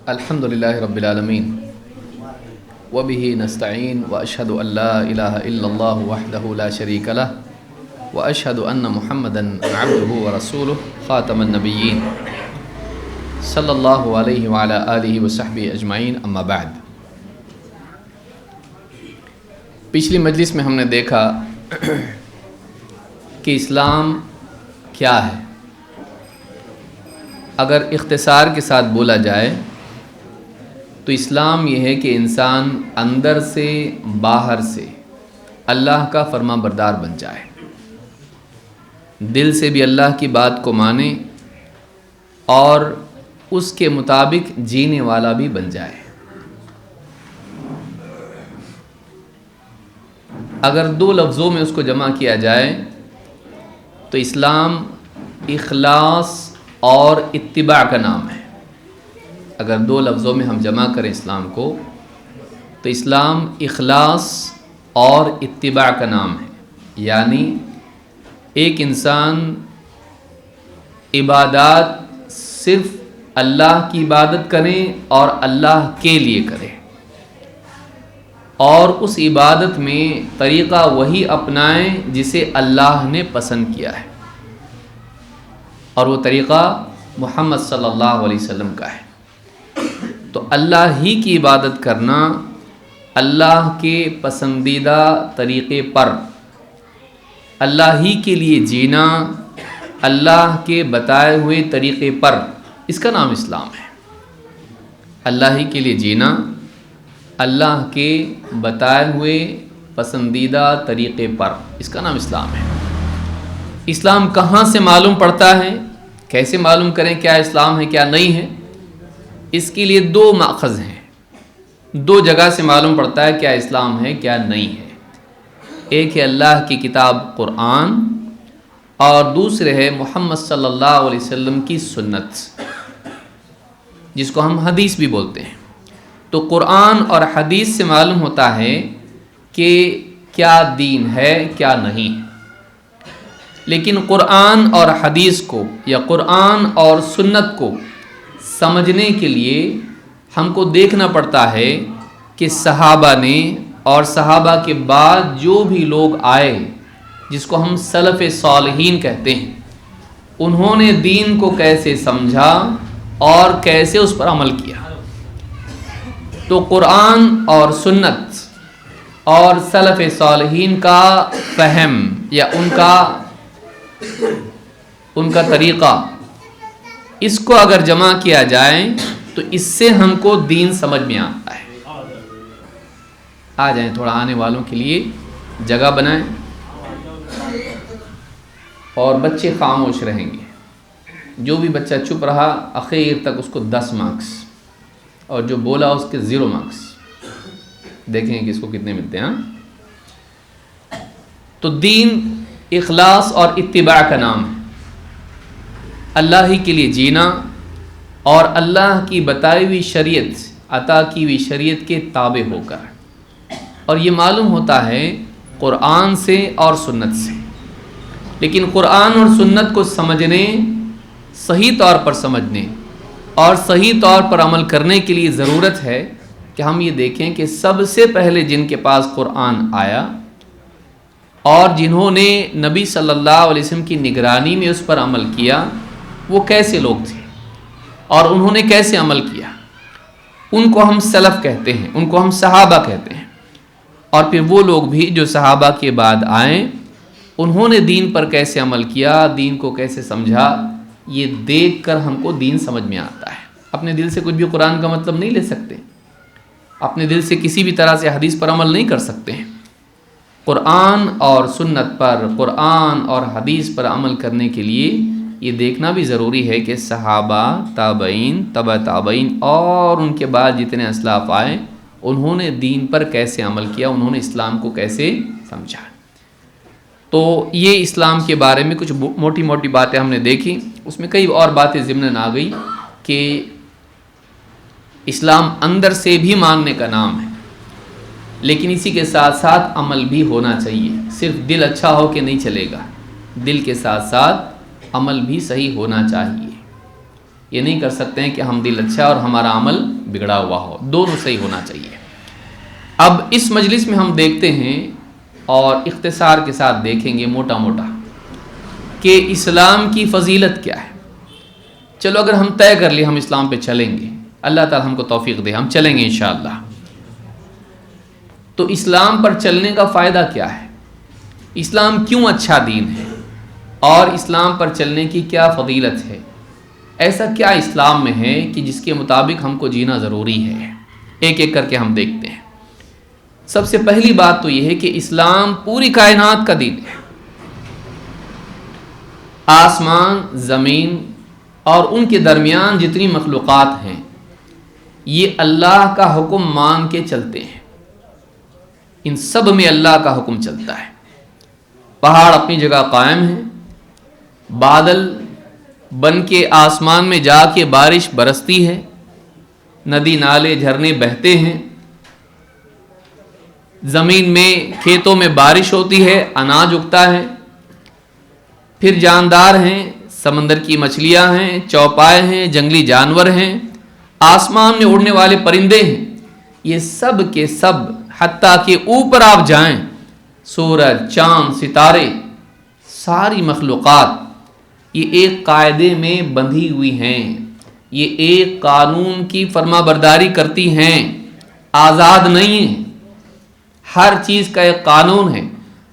الحمد للہ رب العالمین وبہ نستعین واشہد ان لا الہ الا اللہ وحدہ لا شریک لہ واشہد ان محمدا عبدہ ورسولہ خاتم النبیین صلی اللہ علیہ وعلی آلہ وصحبہ اجمعین، اما بعد۔ پچھلی مجلس میں ہم نے دیکھا کہ اسلام کیا ہے۔ اگر اختصار کے ساتھ بولا جائے تو اسلام یہ ہے کہ انسان اندر سے باہر سے اللہ کا فرما بردار بن جائے، دل سے بھی اللہ کی بات کو مانے اور اس کے مطابق جینے والا بھی بن جائے۔ اگر دو لفظوں میں اس کو جمع کیا جائے تو اسلام اخلاص اور اتباع کا نام ہے۔ اگر دو لفظوں میں ہم جمع کریں اسلام کو تو اسلام اخلاص اور اتباع کا نام ہے، یعنی ایک انسان عبادات صرف اللہ کی عبادت کرے اور اللہ کے لیے کرے، اور اس عبادت میں طریقہ وہی اپنائیں جسے اللہ نے پسند کیا ہے، اور وہ طریقہ محمد صلی اللہ علیہ وسلم کا ہے۔ تو اللہ ہی کی عبادت کرنا، اللہ کے پسندیدہ طریقے پر اللہ ہی کے لیے جینا، اللہ کے بتائے ہوئے طریقے پر، اس کا نام اسلام ہے۔ اللہ ہی کے لیے جینا، اللہ کے بتائے ہوئے پسندیدہ طریقے پر، اس کا نام اسلام ہے۔ اسلام کہاں سے معلوم پڑتا ہے؟ کیسے معلوم کریں کیا اسلام ہے کیا نہیں ہے؟ اس کے لیے دو ماخذ ہیں، دو جگہ سے معلوم پڑتا ہے کیا اسلام ہے کیا نہیں ہے۔ ایک ہے اللہ کی کتاب قرآن، اور دوسرے ہے محمد صلی اللہ علیہ وسلم کی سنت، جس کو ہم حدیث بھی بولتے ہیں۔ تو قرآن اور حدیث سے معلوم ہوتا ہے کہ کیا دین ہے کیا نہیں۔ لیکن قرآن اور حدیث کو یا قرآن اور سنت کو سمجھنے کے لیے ہم کو دیکھنا پڑتا ہے کہ صحابہ نے اور صحابہ کے بعد جو بھی لوگ آئے، جس کو ہم سلف صالحین کہتے ہیں، انہوں نے دین کو کیسے سمجھا اور کیسے اس پر عمل کیا۔ تو قرآن اور سنت اور سلف صالحین کا فہم یا ان کا طریقہ، اس کو اگر جمع کیا جائے تو اس سے ہم کو دین سمجھ میں آتا ہے۔ آ جائیں، تھوڑا آنے والوں کے لیے جگہ بنائیں، اور بچے خاموش رہیں گے۔ جو بھی بچہ چپ رہا اخیر تک اس کو 10 مارکس، اور جو بولا اس کے 0 مارکس۔ دیکھیں کہ اس کو کتنے ملتے ہیں۔ تو دین اخلاص اور اتباع کا نام ہے، اللہ ہی کے لیے جینا اور اللہ کی بتائی ہوئی شریعت، عطا کی ہوئی شریعت کے تابع ہو کر، اور یہ معلوم ہوتا ہے قرآن سے اور سنت سے۔ لیکن قرآن اور سنت کو سمجھنے، صحیح طور پر سمجھنے اور صحیح طور پر عمل کرنے کے لیے ضرورت ہے کہ ہم یہ دیکھیں کہ سب سے پہلے جن کے پاس قرآن آیا اور جنہوں نے نبی صلی اللہ علیہ وسلم کی نگرانی میں اس پر عمل کیا، وہ کیسے لوگ تھے اور انہوں نے کیسے عمل کیا۔ ان کو ہم سلف کہتے ہیں، ان کو ہم صحابہ کہتے ہیں۔ اور پھر وہ لوگ بھی جو صحابہ کے بعد آئیں، انہوں نے دین پر کیسے عمل کیا، دین کو کیسے سمجھا، یہ دیکھ کر ہم کو دین سمجھ میں آتا ہے۔ اپنے دل سے کچھ بھی قرآن کا مطلب نہیں لے سکتے، اپنے دل سے کسی بھی طرح سے حدیث پر عمل نہیں کر سکتے ہیں۔ قرآن اور سنت پر، قرآن اور حدیث پر عمل کرنے کے لیے یہ دیکھنا بھی ضروری ہے کہ صحابہ، تابعین، تبع تابعین اور ان کے بعد جتنے اسلاف آئے، انہوں نے دین پر کیسے عمل کیا، انہوں نے اسلام کو کیسے سمجھا۔ تو یہ اسلام کے بارے میں کچھ موٹی موٹی باتیں ہم نے دیکھی۔ اس میں کئی اور باتیں ضمناً آ گئی کہ اسلام اندر سے بھی ماننے کا نام ہے، لیکن اسی کے ساتھ ساتھ عمل بھی ہونا چاہیے۔ صرف دل اچھا ہو کے نہیں چلے گا، دل کے ساتھ ساتھ عمل بھی صحیح ہونا چاہیے۔ یہ نہیں کر سکتے ہیں کہ ہم دل اچھا اور ہمارا عمل بگڑا ہوا ہو، دونوں صحیح ہونا چاہیے۔ اب اس مجلس میں ہم دیکھتے ہیں اور اختصار کے ساتھ دیکھیں گے موٹا موٹا کہ اسلام کی فضیلت کیا ہے۔ چلو اگر ہم طے کر لیں ہم اسلام پہ چلیں گے، اللہ تعالی ہم کو توفیق دے، ہم چلیں گے انشاءاللہ، تو اسلام پر چلنے کا فائدہ کیا ہے، اسلام کیوں اچھا دین ہے، اور اسلام پر چلنے کی کیا فضیلت ہے، ایسا کیا اسلام میں ہے کہ جس کے مطابق ہم کو جینا ضروری ہے، ایک ایک کر کے ہم دیکھتے ہیں۔ سب سے پہلی بات تو یہ ہے کہ اسلام پوری کائنات کا دین ہے۔ آسمان، زمین اور ان کے درمیان جتنی مخلوقات ہیں یہ اللہ کا حکم مان کے چلتے ہیں، ان سب میں اللہ کا حکم چلتا ہے۔ پہاڑ اپنی جگہ قائم ہیں، بادل بن کے آسمان میں جا کے بارش برستی ہے، ندی نالے جھرنے بہتے ہیں، زمین میں کھیتوں میں بارش ہوتی ہے، اناج اگتا ہے، پھر جاندار ہیں، سمندر کی مچھلیاں ہیں، چوپائے ہیں، جنگلی جانور ہیں، آسمان میں اڑنے والے پرندے ہیں، یہ سب کے سب حتیٰ کہ اوپر آپ جائیں سورج، چاند، ستارے، ساری مخلوقات یہ ایک قاعدے میں بندھی ہوئی ہیں، یہ ایک قانون کی فرما برداری کرتی ہیں، آزاد نہیں ہیں۔ ہر چیز کا ایک قانون ہے۔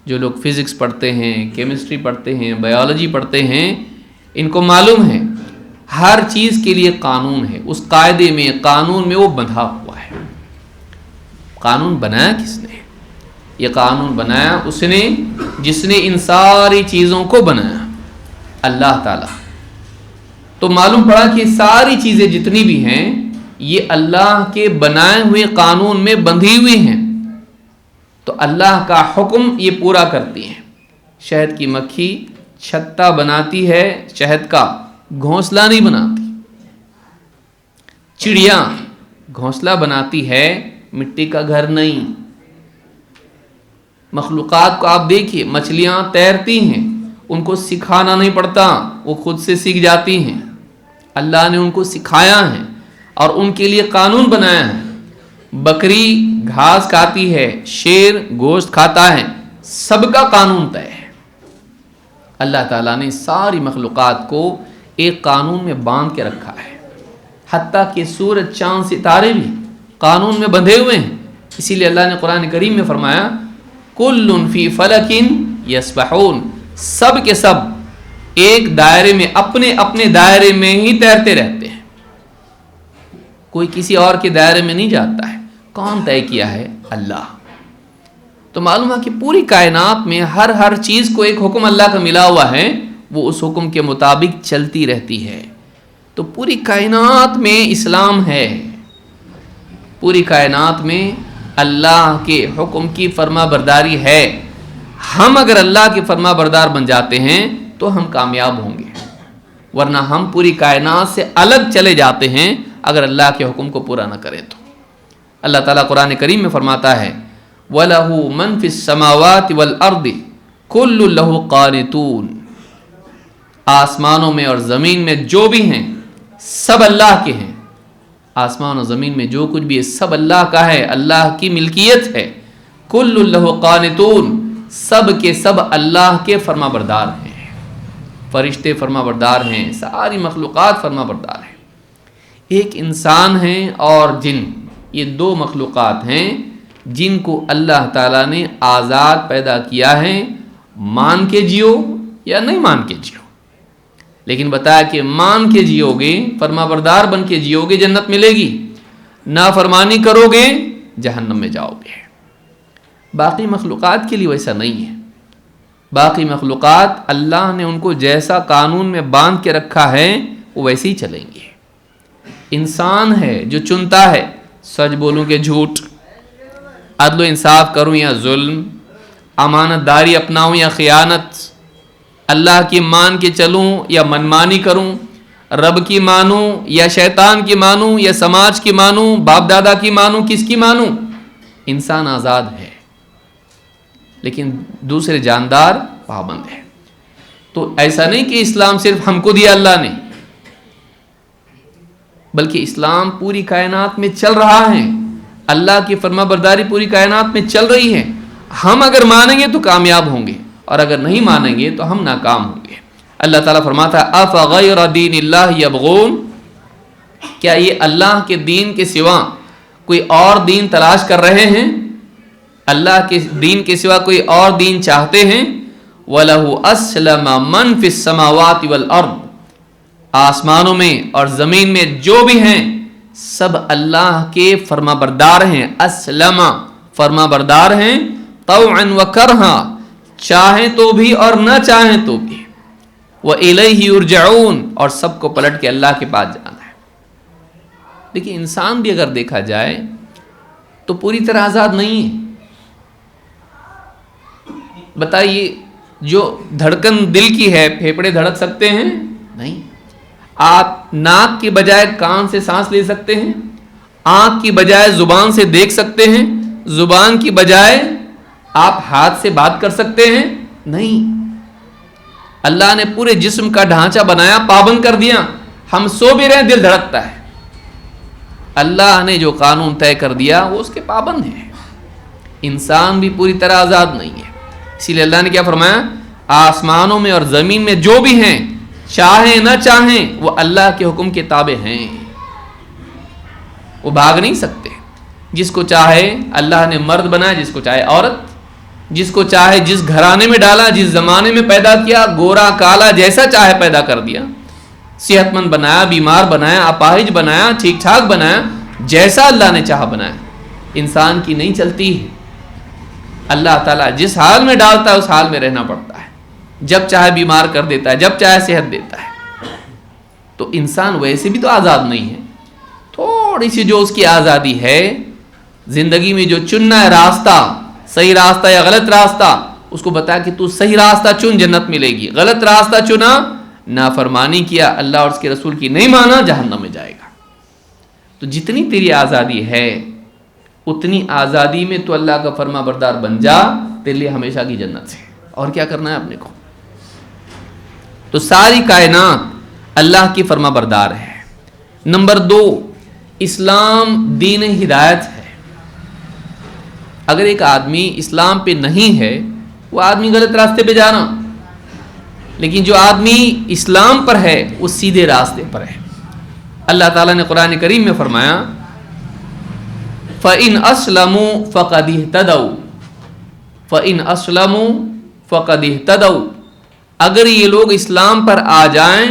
جو لوگ فزکس پڑھتے ہیں، کیمسٹری پڑھتے ہیں، بایولوجی پڑھتے ہیں، ان کو معلوم ہے ہر چیز کے لیے قانون ہے، اس قاعدے میں، قانون میں وہ بندھا ہوا ہے۔ قانون بنایا کس نے؟ یہ قانون بنایا اس نے جس نے ان ساری چیزوں کو بنایا، اللہ تعالی۔ تو معلوم پڑا کہ ساری چیزیں جتنی بھی ہیں یہ اللہ کے بنائے ہوئے قانون میں بندھی ہوئی ہیں، تو اللہ کا حکم یہ پورا کرتی ہیں۔ شہد کی مکھی چھتا بناتی ہے، شہد کا گھونسلہ نہیں بناتی۔ چڑیا گھونسلہ بناتی ہے، مٹی کا گھر نہیں۔ مخلوقات کو آپ دیکھیے، مچھلیاں تیرتی ہیں، ان کو سکھانا نہیں پڑتا، وہ خود سے سیکھ جاتی ہیں، اللہ نے ان کو سکھایا ہے اور ان کے لیے قانون بنایا ہے۔ بکری گھاس کھاتی ہے، شیر گوشت کھاتا ہے، سب کا قانون طے ہے۔ اللہ تعالیٰ نے ساری مخلوقات کو ایک قانون میں باندھ کے رکھا ہے، حتیٰ کہ سورج، چاند، ستارے بھی قانون میں بندھے ہوئے ہیں۔ اسی لیے اللہ نے قرآن کریم میں فرمایا کل فی فلک یسبحون، سب کے سب ایک دائرے میں، اپنے اپنے دائرے میں ہی تیرتے رہتے ہیں، کوئی کسی اور کے دائرے میں نہیں جاتا ہے۔ کون طے کیا ہے؟ اللہ۔ تو معلوم ہے کہ پوری کائنات میں ہر چیز کو ایک حکم اللہ کا ملا ہوا ہے، وہ اس حکم کے مطابق چلتی رہتی ہے۔ تو پوری کائنات میں اسلام ہے، پوری کائنات میں اللہ کے حکم کی فرما برداری ہے۔ ہم اگر اللہ کے فرما بردار بن جاتے ہیں تو ہم کامیاب ہوں گے، ورنہ ہم پوری کائنات سے الگ چلے جاتے ہیں اگر اللہ کے حکم کو پورا نہ کریں تو۔ اللہ تعالیٰ قرآن کریم میں فرماتا ہے وَلَهُ مَن فِي السَّمَاوَاتِ وَالْأَرْضِ كُلُّ لَهُ قَانِتُونَ، آسمانوں میں اور زمین میں جو بھی ہیں سب اللہ کے ہیں، آسمان اور زمین میں جو کچھ بھی ہے سب اللہ کا ہے، اللہ کی ملکیت ہے۔ كُلُّ لَهُ قَانِتُونَ، سب کے سب اللہ کے فرما بردار ہیں، فرشتے فرما بردار ہیں، ساری مخلوقات فرما بردار ہیں۔ ایک انسان ہیں اور جن، یہ دو مخلوقات ہیں جن کو اللہ تعالیٰ نے آزاد پیدا کیا ہے، مان کے جیو یا نہیں مان کے جیو، لیکن بتایا کہ مان کے جیو گے، فرما بردار بن کے جیو گے جنت ملے گی، نافرمانی کرو گے جہنم میں جاؤ گے۔ باقی مخلوقات کے لیے ویسا نہیں ہے، باقی مخلوقات اللہ نے ان کو جیسا قانون میں باندھ کے رکھا ہے وہ ویسے ہی چلیں گے۔ انسان ہے جو چنتا ہے سچ بولوں کہ جھوٹ، عدل و انصاف کروں یا ظلم، امانت داری اپناؤں یا خیانت، اللہ کی مان کے چلوں یا منمانی کروں، رب کی مانوں یا شیطان کی مانوں یا سماج کی مانوں، باپ دادا کی مانوں، کس کی مانوں۔ انسان آزاد ہے، لیکن دوسرے جاندار پابند ہے۔ تو ایسا نہیں کہ اسلام صرف ہم کو دیا اللہ نے، بلکہ اسلام پوری کائنات میں چل رہا ہے، اللہ کی فرما برداری پوری کائنات میں چل رہی ہے. ہم اگر مانیں گے تو کامیاب ہوں گے، اور اگر نہیں مانیں گے تو ہم ناکام ہوں گے. اللہ تعالیٰ فرماتا ہے افغیر دین اللہ یبغون، کیا یہ اللہ کے دین کے سوا کوئی اور دین تلاش کر رہے ہیں؟ اللہ کے دین کے سوا کوئی اور دین چاہتے ہیں؟ وَلَهُ أَسْلَمَ مَنْ فِي السَّمَاوَاتِ وَالْأَرْضِ، آسمانوں میں اور زمین میں جو بھی ہیں سب اللہ کے فرما بردار ہیں. اسلم فرما بردار ہیں، طوعا وکرہا چاہیں تو بھی اور نہ چاہیں تو بھی. وَإِلَيْهِ يُرْجَعُونَ اور سب کو پلٹ کے اللہ کے پاس جانا ہے. لیکن انسان بھی اگر دیکھا جائے تو پوری طرح آزاد نہیں ہے. بتائیے، جو دھڑکن دل کی ہے پھیپھڑے دھڑک سکتے ہیں؟ نہیں. آپ ناک کی بجائے کان سے سانس لے سکتے ہیں؟ آنکھ کی بجائے زبان سے دیکھ سکتے ہیں؟ زبان کی بجائے آپ ہاتھ سے بات کر سکتے ہیں؟ نہیں. اللہ نے پورے جسم کا ڈھانچہ بنایا، پابند کر دیا. ہم سو بھی رہے دل دھڑکتا ہے. اللہ نے جو قانون طے کر دیا وہ اس کے پابند ہیں. انسان بھی پوری طرح آزاد نہیں ہے. اسی لیے اللہ نے کیا فرمایا؟ آسمانوں میں اور زمین میں جو بھی ہیں چاہیں نہ چاہیں وہ اللہ کے حکم کے تابع ہیں، وہ بھاگ نہیں سکتے. جس کو چاہے اللہ نے مرد بنایا، جس کو چاہے عورت، جس کو چاہے جس گھرانے میں ڈالا، جس زمانے میں پیدا کیا، گورا کالا جیسا چاہے پیدا کر دیا. صحت مند بنایا، بیمار بنایا، اپاہج بنایا، ٹھیک ٹھاک بنایا، جیسا اللہ نے چاہا بنایا. انسان کی نہیں چلتی ہے. اللہ تعالیٰ جس حال میں ڈالتا ہے اس حال میں رہنا پڑتا ہے. جب چاہے بیمار کر دیتا ہے، جب چاہے صحت دیتا ہے. تو انسان ویسے بھی تو آزاد نہیں ہے. تھوڑی سی جو اس کی آزادی ہے زندگی میں، جو چننا ہے راستہ، صحیح راستہ یا غلط راستہ، اس کو بتا کہ تو صحیح راستہ چن، جنت ملے گی. غلط راستہ چنا، نافرمانی کیا، اللہ اور اس کے رسول کی نہیں مانا، جہنم میں جائے گا. تو جتنی تیری آزادی ہے اتنی آزادی میں تو اللہ کا فرما بردار بن جا، تیرے لیے ہمیشہ کی جنت ہے. اور کیا کرنا ہے اپنے کو؟ تو ساری کائنات اللہ کی فرما بردار ہے. نمبر 2، اسلام دین ہدایت ہے. اگر ایک آدمی اسلام پہ نہیں ہے وہ آدمی غلط راستے پہ جانا، لیکن جو آدمی اسلام پر ہے وہ سیدھے راستے پر ہے. اللہ تعالیٰ نے قرآن کریم میں فرمایا فَإِنْ أَسْلَمُوا فَقَدِ اهْتَدَوْا فَإِنْ أَسْلَمُوا فَقَدِ اهْتَدَوْا اگر یہ لوگ اسلام پر آ جائیں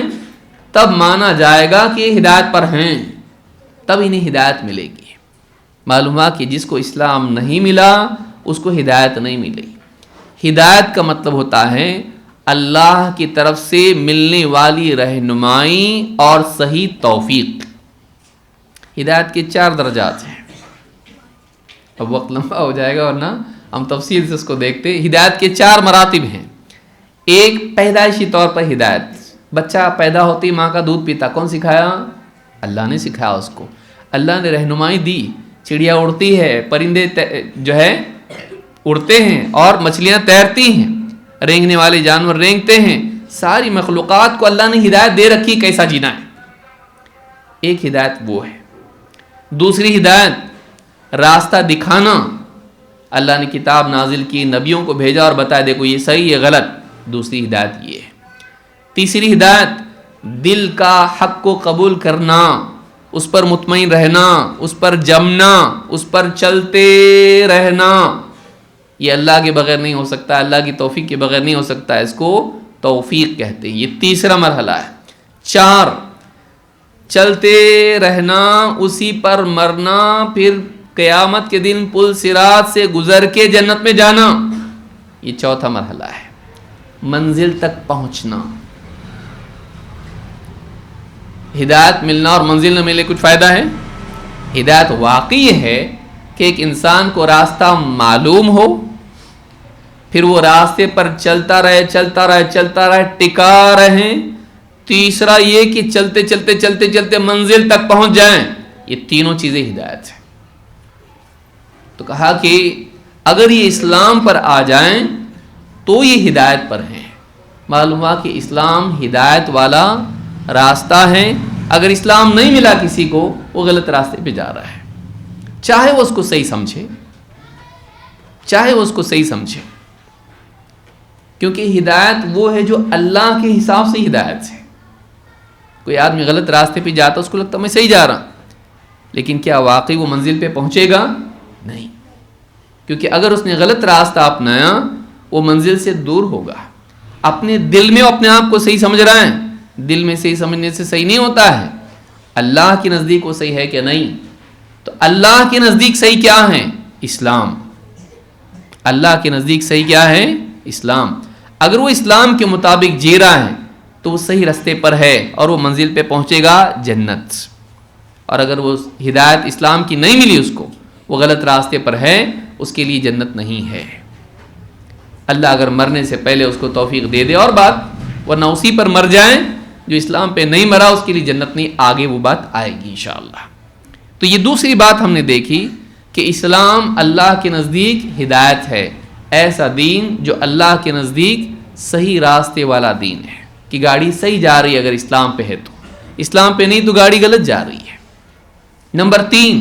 تب مانا جائے گا کہ یہ ہدایت پر ہیں، تب انہیں ہدایت ملے گی. معلوم ہے کہ جس کو اسلام نہیں ملا اس کو ہدایت نہیں ملی. ہدایت کا مطلب ہوتا ہے اللہ کی طرف سے ملنے والی رہنمائی اور صحیح توفیق. ہدایت کے 4 درجات ہیں. اب وقت لمبا ہو جائے گا ورنہ ہم تفصیل سے اس کو دیکھتے. ہدایت کے 4 مراتب ہیں. ایک پیدائشی طور پر ہدایت. بچہ پیدا ہوتی ماں کا دودھ پیتا، کون سکھایا؟ اللہ نے سکھایا اس کو. اللہ نے رہنمائی دی. چڑیا اڑتی ہے، پرندے جو ہے اڑتے ہیں، اور مچھلیاں تیرتی ہیں، رینگنے والے جانور رینگتے ہیں. ساری مخلوقات کو اللہ نے ہدایت دے رکھی کیسا جینا ہے. ایک ہدایت وہ ہے. دوسری ہدایت راستہ دکھانا. اللہ نے کتاب نازل کی، نبیوں کو بھیجا اور بتایا دیکھو یہ صحیح ہے غلط. دوسری ہدایت یہ ہے. تیسری ہدایت دل کا حق کو قبول کرنا، اس پر مطمئن رہنا، اس پر جمنا، اس پر چلتے رہنا. یہ اللہ کے بغیر نہیں ہو سکتا، اللہ کی توفیق کے بغیر نہیں ہو سکتا. اس کو توفیق کہتے ہیں. یہ تیسرا مرحلہ ہے. 4 چلتے رہنا، اسی پر مرنا، پھر قیامت کے دن پل صراط سے گزر کے جنت میں جانا. یہ چوتھا مرحلہ ہے. منزل تک پہنچنا. ہدایت ملنا اور منزل نہ ملے کچھ فائدہ ہے؟ ہدایت واقعی ہے کہ ایک انسان کو راستہ معلوم ہو، پھر وہ راستے پر چلتا رہے چلتا رہے چلتا رہے، ٹکا رہیں. تیسرا یہ کہ چلتے چلتے چلتے چلتے منزل تک پہنچ جائیں. یہ تینوں چیزیں ہدایت ہیں. تو کہا کہ اگر یہ اسلام پر آ جائیں تو یہ ہدایت پر ہیں. معلوم ہوا کہ اسلام ہدایت والا راستہ ہے. اگر اسلام نہیں ملا کسی کو، وہ غلط راستے پہ جا رہا ہے، چاہے وہ اس کو صحیح سمجھے، چاہے وہ اس کو صحیح سمجھے، کیونکہ ہدایت وہ ہے جو اللہ کے حساب سے ہدایت ہے۔ کوئی آدمی غلط راستے پہ جاتا، اس کو لگتا میں صحیح جا رہا، لیکن کیا واقعی وہ منزل پہ پہنچے گا؟ نہیں، کیونکہ اگر اس نے غلط راستہ اپنایا وہ منزل سے دور ہوگا۔ اپنے دل میں اپنے آپ کو صحیح سمجھ رہا ہے، دل میں صحیح سمجھنے سے صحیح نہیں ہوتا ہے، اللہ کے نزدیک وہ صحیح ہے کہ نہیں؟ تو اللہ کے نزدیک صحیح کیا ہے؟ اسلام۔ اللہ کے نزدیک صحیح کیا ہے؟ اسلام۔ اگر وہ اسلام کے مطابق جی رہا ہے تو وہ صحیح راستے پر ہے اور وہ منزل پہ پہنچے گا جنت۔ اور اگر وہ ہدایت اسلام کی نہیں ملی اس کو، وہ غلط راستے پر ہے، اس کے لیے جنت نہیں ہے۔ اللہ اگر مرنے سے پہلے اس کو توفیق دے دے اور بات، ورنہ اسی پر مر جائیں، جو اسلام پہ نہیں مرا اس کے لیے جنت نہیں، آگے وہ بات آئے گی انشاءاللہ۔ تو یہ دوسری بات ہم نے دیکھی کہ اسلام اللہ کے نزدیک ہدایت ہے، ایسا دین جو اللہ کے نزدیک صحیح راستے والا دین ہے، کہ گاڑی صحیح جا رہی ہے اگر اسلام پہ ہے تو، اسلام پہ نہیں تو گاڑی غلط جا رہی ہے۔ نمبر 3،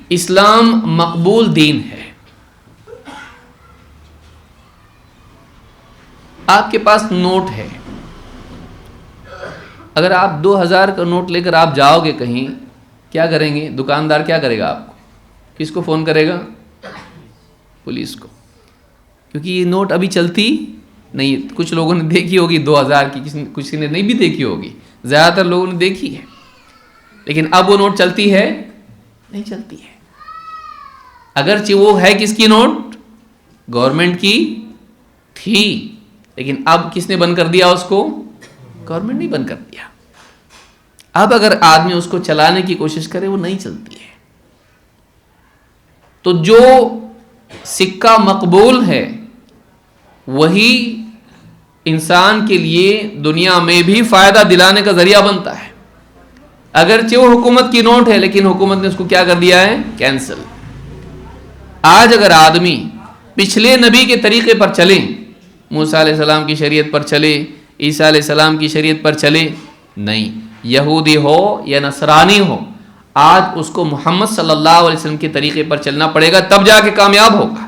اسلام مقبول دین ہے۔ آپ کے پاس نوٹ ہے، اگر آپ 2000 کا نوٹ لے کر آپ جاؤ گے کہیں، کیا کریں گے؟ دکاندار کیا کرے گا آپ کو؟ کس کو فون کرے گا؟ پولیس کو، کیونکہ یہ نوٹ ابھی چلتی نہیں۔ کچھ لوگوں نے دیکھی ہوگی 2000 کی، کسی نے نہیں بھی دیکھی ہوگی، زیادہ تر لوگوں نے دیکھی ہے، لیکن اب وہ نوٹ چلتی ہے؟ نہیں چلتی ہے۔ اگرچہ وہ ہے کس کی نوٹ؟ گورنمنٹ کی تھی، لیکن اب کس نے بند کر دیا اس کو؟ گورنمنٹ نے بند کر دیا۔ اب اگر آدمی اس کو چلانے کی کوشش کرے وہ نہیں چلتی ہے۔ تو جو سکہ مقبول ہے وہی انسان کے لیے دنیا میں بھی فائدہ دلانے کا ذریعہ بنتا ہے۔ اگرچہ وہ حکومت کی نوٹ ہے، لیکن حکومت نے اس کو کیا کر دیا ہے؟ کینسل۔ آج اگر آدمی پچھلے نبی کے طریقے پر چلے، موسیٰ علیہ السلام کی شریعت پر چلے، عیسیٰ علیہ السلام کی شریعت پر چلے، نہیں، یہودی ہو یا نصرانی ہو، آج اس کو محمد صلی اللہ علیہ وسلم کے طریقے پر چلنا پڑے گا، تب جا کے کامیاب ہوگا۔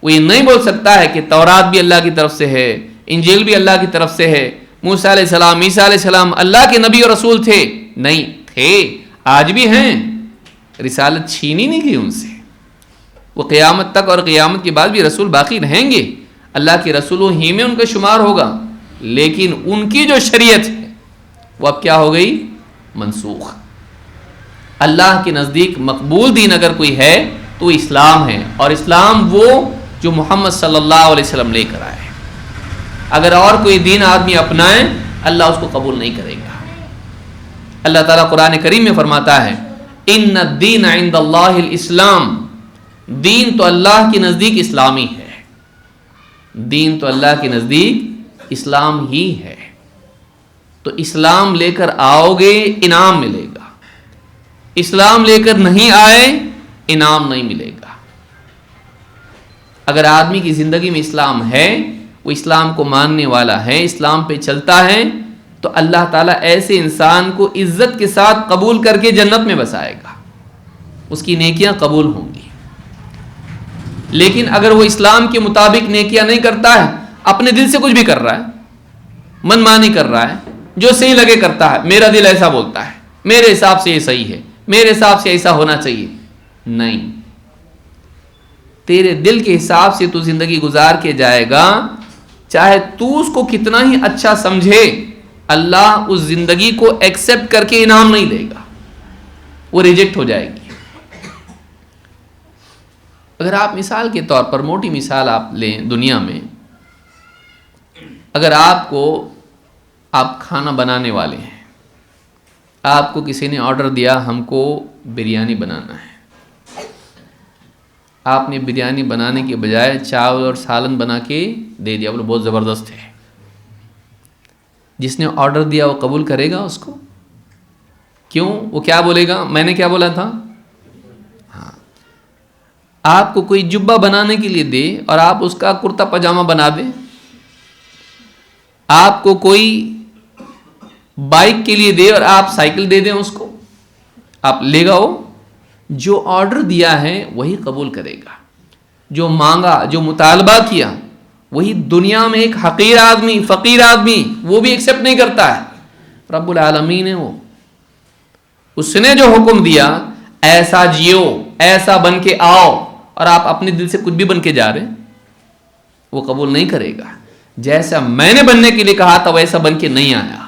وہ یہ نہیں بول سکتا ہے کہ تورات بھی اللہ کی طرف سے ہے، انجیل بھی اللہ کی طرف سے ہے، موسیٰ علیہ السلام، عیسیٰ علیہ السلام اللہ کے نبی اور رسول تھے، نہیں تھے، آج بھی ہیں، رسالت چھینی نہیں گئی ان سے، وہ قیامت تک اور قیامت کے بعد بھی رسول باقی رہیں گے، اللہ کے رسولوں ہی میں ان کا شمار ہوگا، لیکن ان کی جو شریعت ہے وہ اب کیا ہو گئی؟ منسوخ۔ اللہ کے نزدیک مقبول دین اگر کوئی ہے تو اسلام ہے، اور اسلام وہ جو محمد صلی اللہ علیہ وسلم لے کر آئے۔ اگر اور کوئی دین آدمی اپنائے اللہ اس کو قبول نہیں کرے گا۔ اللہ تعالیٰ قرآن کریم میں فرماتا ہے ان الدین عند اللہ الاسلام، دین تو اللہ کے نزدیک اسلامی ہے، دین تو اللہ کے نزدیک اسلام ہی ہے۔ تو اسلام لے کر آؤ گے انعام ملے گا، اسلام لے کر نہیں آئے انعام نہیں ملے گا۔ اگر آدمی کی زندگی میں اسلام ہے، وہ اسلام کو ماننے والا ہے، اسلام پہ چلتا ہے، تو اللہ تعالیٰ ایسے انسان کو عزت کے ساتھ قبول کر کے جنت میں بسائے گا، اس کی نیکیاں قبول ہوں گی۔ لیکن اگر وہ اسلام کے مطابق نیکیاں نہیں کرتا ہے، اپنے دل سے کچھ بھی کر رہا ہے، من مانی کر رہا ہے، جو صحیح لگے کرتا ہے، میرا دل ایسا بولتا ہے، میرے حساب سے یہ صحیح ہے، میرے حساب سے ایسا ہونا چاہیے، نہیں، تیرے دل کے حساب سے تو زندگی گزار کے جائے گا، چاہے تو اس کو کتنا ہی اچھا سمجھے، اللہ اس زندگی کو ایکسپٹ کر کے انعام نہیں دے گا، وہ ریجیکٹ ہو جائے گی۔ اگر آپ مثال کے طور پر موٹی مثال آپ لیں دنیا میں، اگر آپ کھانا بنانے والے ہیں، آپ کو کسی نے آرڈر دیا ہم کو بریانی بنانا ہے، آپ نے بریانی بنانے کے بجائے چاول اور سالن بنا کے دے دیا، بولے بہت زبردست ہے، جس نے آرڈر دیا وہ قبول کرے گا اس کو؟ کیوں؟ وہ کیا بولے گا؟ میں نے کیا بولا تھا؟ ہاں، آپ کو کوئی جبہ بنانے کے لیے دے اور آپ اس کا کرتا پاجامہ بنا دیں، آپ کو کوئی بائک کے لیے دے اور آپ سائیکل دے دیں اس کو، آپ لے گا؟ وہ جو آرڈر دیا ہے وہی قبول کرے گا، جو مانگا، جو مطالبہ کیا وہی دنیا میں ایک حقیر آدمی، فقیر آدمی وہ بھی ایکسیپٹ نہیں کرتا ہے، رب العالمین ہے وہ، اس نے جو حکم دیا ایسا جیو، ایسا بن کے آؤ، اور آپ اپنے دل سے کچھ بھی بن کے جا رہے ہیں، وہ قبول نہیں کرے گا۔ جیسا میں نے بننے کے لیے کہا تھا ویسا بن کے نہیں آیا،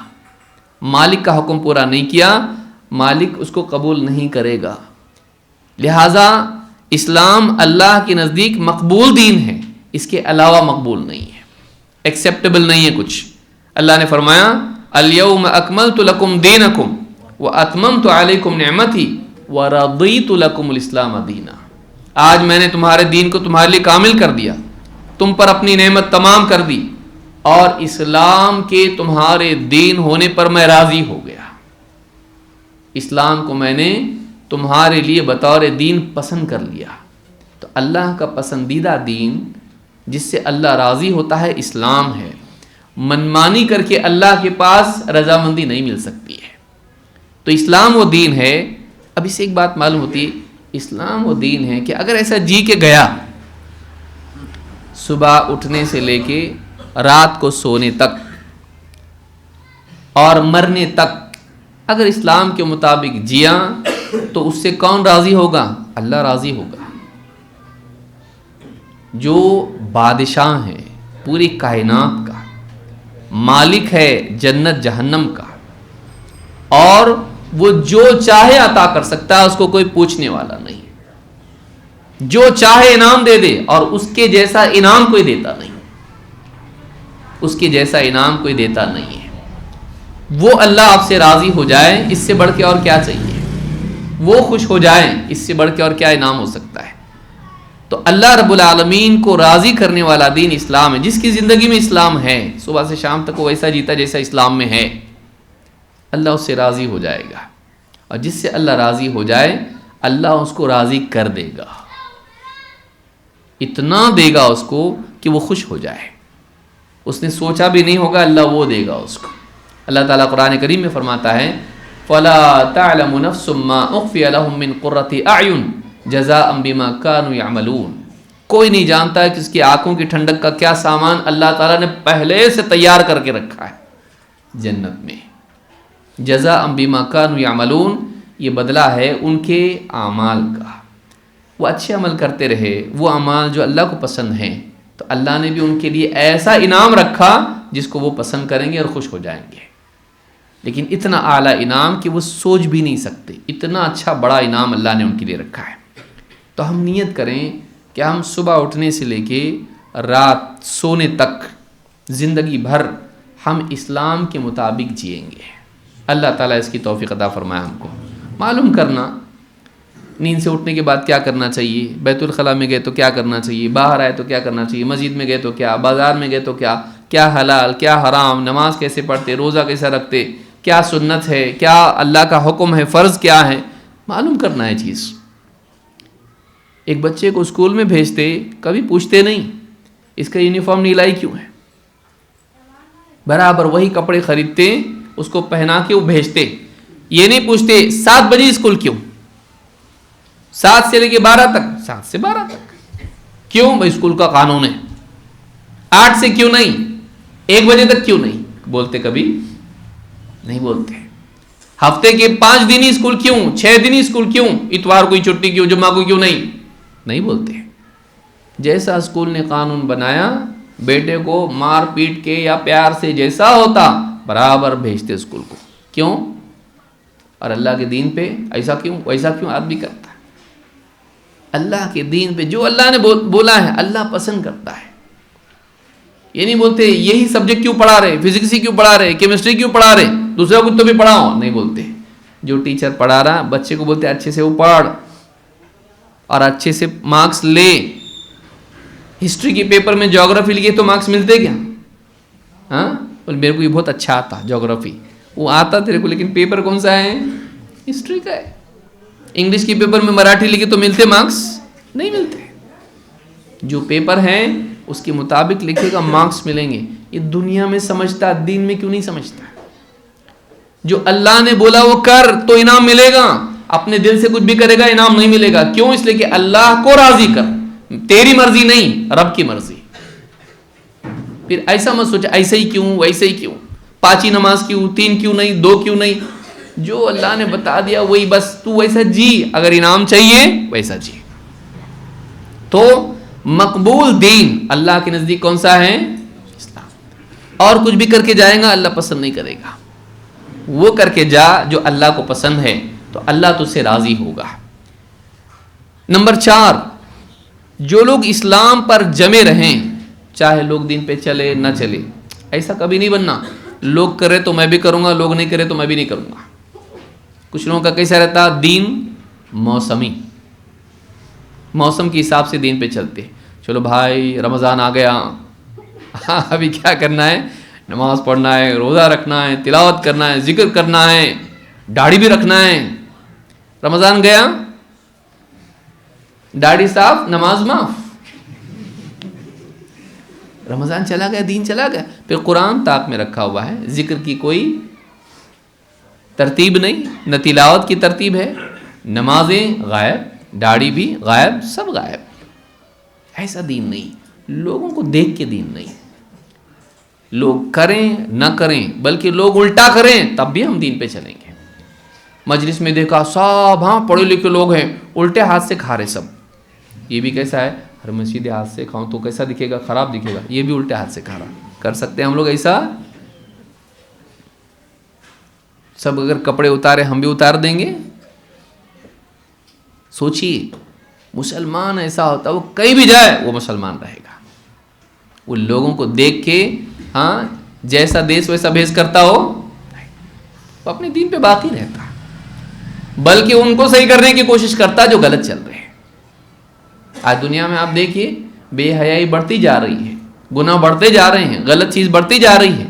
مالک کا حکم پورا نہیں کیا، مالک اس کو قبول نہیں کرے گا۔ لہٰذا اسلام اللہ کے نزدیک مقبول دین ہے، اس کے علاوہ مقبول نہیں ہے، ایکسیپٹیبل نہیں ہے کچھ۔ اللہ نے فرمایا الیوم اکملت لکم دینکم واتممت علیکم نعمتی ورضیت لکم الاسلام دینا، آج میں نے تمہارے دین کو تمہارے لیے کامل کر دیا، تم پر اپنی نعمت تمام کر دی، اور اسلام کے تمہارے دین ہونے پر میں راضی ہو گیا، اسلام کو میں نے تمہارے لیے بطور دین پسند کر لیا۔ تو اللہ کا پسندیدہ دین جس سے اللہ راضی ہوتا ہے اسلام ہے، منمانی کر کے اللہ کے پاس رضامندی نہیں مل سکتی ہے۔ تو اسلام وہ دین ہے۔ اب اس سے ایک بات معلوم ہوتی ہے، اسلام وہ دین ہے کہ اگر ایسا جی کے گیا، صبح اٹھنے سے لے کے رات کو سونے تک اور مرنے تک اگر اسلام کے مطابق جیا تو اس سے کون راضی ہوگا؟ اللہ راضی ہوگا۔ جو بادشاہ ہے پوری کائنات کا، مالک ہے جنت جہنم کا، اور وہ جو چاہے عطا کر سکتا ہے، اس کو کوئی پوچھنے والا نہیں، جو چاہے انعام دے دے، اور اس کے جیسا انعام کوئی دیتا نہیں، اس کے جیسا انعام کوئی دیتا نہیں ہے۔ وہ اللہ آپ سے راضی ہو جائے، اس سے بڑھ کے اور کیا چاہیے؟ وہ خوش ہو جائیں، اس سے بڑھ کے اور کیا انعام ہو سکتا ہے؟ تو اللہ رب العالمین کو راضی کرنے والا دین اسلام ہے۔ جس کی زندگی میں اسلام ہے، صبح سے شام تک وہ ویسا جیتا جیسا اسلام میں ہے، اللہ اس سے راضی ہو جائے گا، اور جس سے اللہ راضی ہو جائے اللہ اس کو راضی کر دے گا، اتنا دے گا اس کو کہ وہ خوش ہو جائے، اس نے سوچا بھی نہیں ہوگا اللہ وہ دے گا اس کو۔ اللہ تعالیٰ قرآن کریم میں فرماتا ہے فَلَا تَعْلَمُ نَفْسٌ مَّا أُخْفِيَ لَهُم مِّن قُرَّةِ أَعْيُنٍ جَزَاءً بِمَا كَانُوا يَعْمَلُونَ۔ کوئی نہیں جانتا ہے کہ اس کی آنکھوں کی ٹھنڈک کا کیا سامان اللہ تعالیٰ نے پہلے سے تیار کر کے رکھا ہے جنت میں۔ جَزَاءً بِمَا كَانُوا يَعْمَلُونَ، یہ بدلہ ہے ان کے اعمال کا، وہ اچھے عمل کرتے رہے، وہ اعمال جو اللہ کو پسند ہیں، تو اللہ نے بھی ان کے لیے ایسا انعام رکھا جس کو وہ پسند کریں گے اور خوش ہو جائیں گے۔ لیکن اتنا اعلیٰ انعام کہ وہ سوچ بھی نہیں سکتے، اتنا اچھا بڑا انعام اللہ نے ان کے لیے رکھا ہے۔ تو ہم نیت کریں کہ ہم صبح اٹھنے سے لے کے رات سونے تک زندگی بھر ہم اسلام کے مطابق جئیں گے۔ اللہ تعالیٰ اس کی توفیق عطا فرمائے ہم کو۔ معلوم کرنا نیند سے اٹھنے کے بعد کیا کرنا چاہیے، بیت الخلاء میں گئے تو کیا کرنا چاہیے، باہر آئے تو کیا کرنا چاہیے، مسجد میں گئے تو کیا، بازار میں گئے تو کیا، کیا حلال کیا حرام، نماز کیسے پڑھتے، روزہ کیسے رکھتے، کیا سنت ہے، کیا اللہ کا حکم ہے، فرض کیا ہے، معلوم کرنا ہے چیز۔ ایک بچے کو اسکول میں بھیجتے کبھی پوچھتے نہیں اس کا یونیفارم نیلائی کیوں ہے، برابر وہی کپڑے خریدتے اس کو پہنا کے وہ بھیجتے، یہ نہیں پوچھتے 7 بجے اسکول کیوں، 7 سے لے کے 12 تک، 7 سے 12 تک کیوں؟ بھائی اسکول کا قانون ہے۔ 8 سے کیوں نہیں، 1 بجے تک کیوں نہیں؟ بولتے کبھی نہیں بولتے۔ ہفتے کے 5 دن ہی اسکول کیوں، 6 دن ہی اسکول کیوں، اتوار کو چھٹی کیوں، جمعہ کو کیوں نہیں بولتے۔ جیسا اسکول نے قانون بنایا، بیٹے کو مار پیٹ کے یا پیار سے جیسا ہوتا برابر بھیجتے اسکول کو، کیوں؟ اور اللہ کے دین پہ ایسا کیوں ویسا کیوں آدمی کرتا ہے؟ اللہ کے دین پہ جو اللہ نے بولا ہے اللہ پسند کرتا ہے۔ یہ نہیں بولتے یہی سبجیکٹ کیوں پڑھا رہے، فزکس ہی کیوں پڑھا رہے، کیمسٹری کیوں پڑھا رہے، دوسرا کچھ تو بھی پڑھاؤ، نہیں بولتے۔ جو ٹیچر پڑھا رہا بچے کو بولتے اچھے سے وہ پڑھ اور اچھے سے مارکس لے۔ ہسٹری کے پیپر میں جغرافی لکھے تو مارکس ملتے کیا؟ ہاں، میرے کو یہ بہت اچھا آتا جغرافی، وہ آتا تیرے کو، لیکن پیپر کون سا ہے؟ ہسٹری کا ہے۔ انگلش کے پیپر میں مراٹھی لکھے تو ملتے مارکس؟ نہیں ملتے۔ جو پیپر ہے اس کے مطابق لکھے گا، مارکس ملیں گے۔ یہ دنیا میں سمجھتا، دین میں کیوں نہیں سمجھتا؟ جو اللہ نے بولا وہ کر تو انعام ملے گا، اپنے دل سے کچھ بھی کرے گا انعام نہیں ملے گا. کیوں؟ اس لیے کہ اللہ کو راضی کر، تیری مرضی نہیں، رب کی مرضی. پھر ایسا مت سوچ ایسے ہی کیوں، ویسے ہی کیوں، 5 نماز کیوں، 3 کیوں نہیں، 2 کیوں نہیں. جو اللہ نے بتا دیا وہی بس، تو ویسا جی. اگر انعام چاہیے ویسا جی. تو مقبول دین اللہ کے نزدیک کون سا ہے؟ اسلام. اور کچھ بھی کر کے جائے گا اللہ پسند نہیں کرے گا. وہ کر کے جا جو اللہ کو پسند ہے تو اللہ تجھ سے راضی ہوگا. نمبر 4، جو لوگ اسلام پر جمے رہیں، چاہے لوگ دین پہ چلے نہ چلے، ایسا کبھی نہیں بننا لوگ کرے تو میں بھی کروں گا، لوگ نہیں کرے تو میں بھی نہیں کروں گا. کچھ لوگوں کا کیسا رہتا، دین موسمی، موسم کے حساب سے دین پہ چلتے. چلو بھائی رمضان آ گیا، ہاں ابھی کیا کرنا ہے، نماز پڑھنا ہے، روزہ رکھنا ہے، تلاوت کرنا ہے، ذکر کرنا ہے، داڑھی بھی رکھنا ہے. رمضان گیا، داڑھی صاف، نماز معاف. رمضان چلا گیا، دین چلا گیا. پھر قرآن طاق میں رکھا ہوا ہے، ذکر کی کوئی ترتیب نہیں، نہ تلاوت کی ترتیب ہے، نمازیں غائب، داڑھی بھی غائب، سب غائب. ایسا دین نہیں. لوگوں کو دیکھ کے دین نہیں. لوگ کریں نہ کریں بلکہ لوگ الٹا کریں تب بھی ہم دین پہ چلیں گے. مجلس میں دیکھا سب ہاں پڑھے لکھے لوگ ہیں، الٹے ہاتھ سے کھا رہے سب. یہ بھی کیسا ہے، ہر میں سیدھے ہاتھ سے کھاؤں تو کیسا دکھے گا، خراب دکھے گا. یہ بھی الٹے ہاتھ سے کھا رہا. کر سکتے ہیں ہم لوگ ایسا؟ سب اگر کپڑے اتارے ہم بھی اتار دیں گے؟ سوچیے. مسلمان ایسا ہوتا وہ کہیں بھی جائے وہ مسلمان رہے گا. وہ لوگوں کو دیکھ کے ہاں جیسا دیش ویسا بھیس کرتا ہو، وہ اپنے دین پہ باقی رہتا، بلکہ ان کو صحیح کرنے کی کوشش کرتا جو غلط چل رہے ہیں. آج دنیا میں آپ دیکھیے بے حیائی بڑھتی جا رہی ہے، گناہ بڑھتے جا رہے ہیں، غلط چیز بڑھتی جا رہی ہے.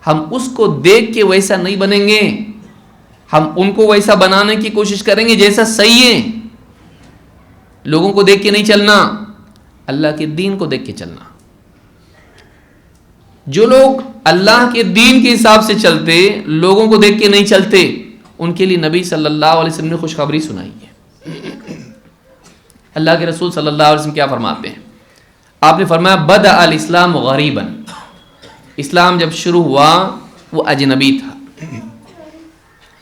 ہم اس کو دیکھ کے ویسا نہیں بنیں گے، ہم ان کو ویسا بنانے کی کوشش کریں گے جیسا صحیح ہے. لوگوں کو دیکھ کے نہیں چلنا، اللہ کے دین کو دیکھ کے چلنا. جو لوگ اللہ کے دین کے حساب سے چلتے، لوگوں کو دیکھ کے نہیں چلتے، ان کے لیے نبی صلی اللہ علیہ وسلم نے خوشخبری سنائی ہے. اللہ کے رسول صلی اللہ علیہ وسلم کیا فرماتے ہیں؟ آپ نے فرمایا بدأ الاسلام غریبا. اسلام جب شروع ہوا وہ اجنبی تھا.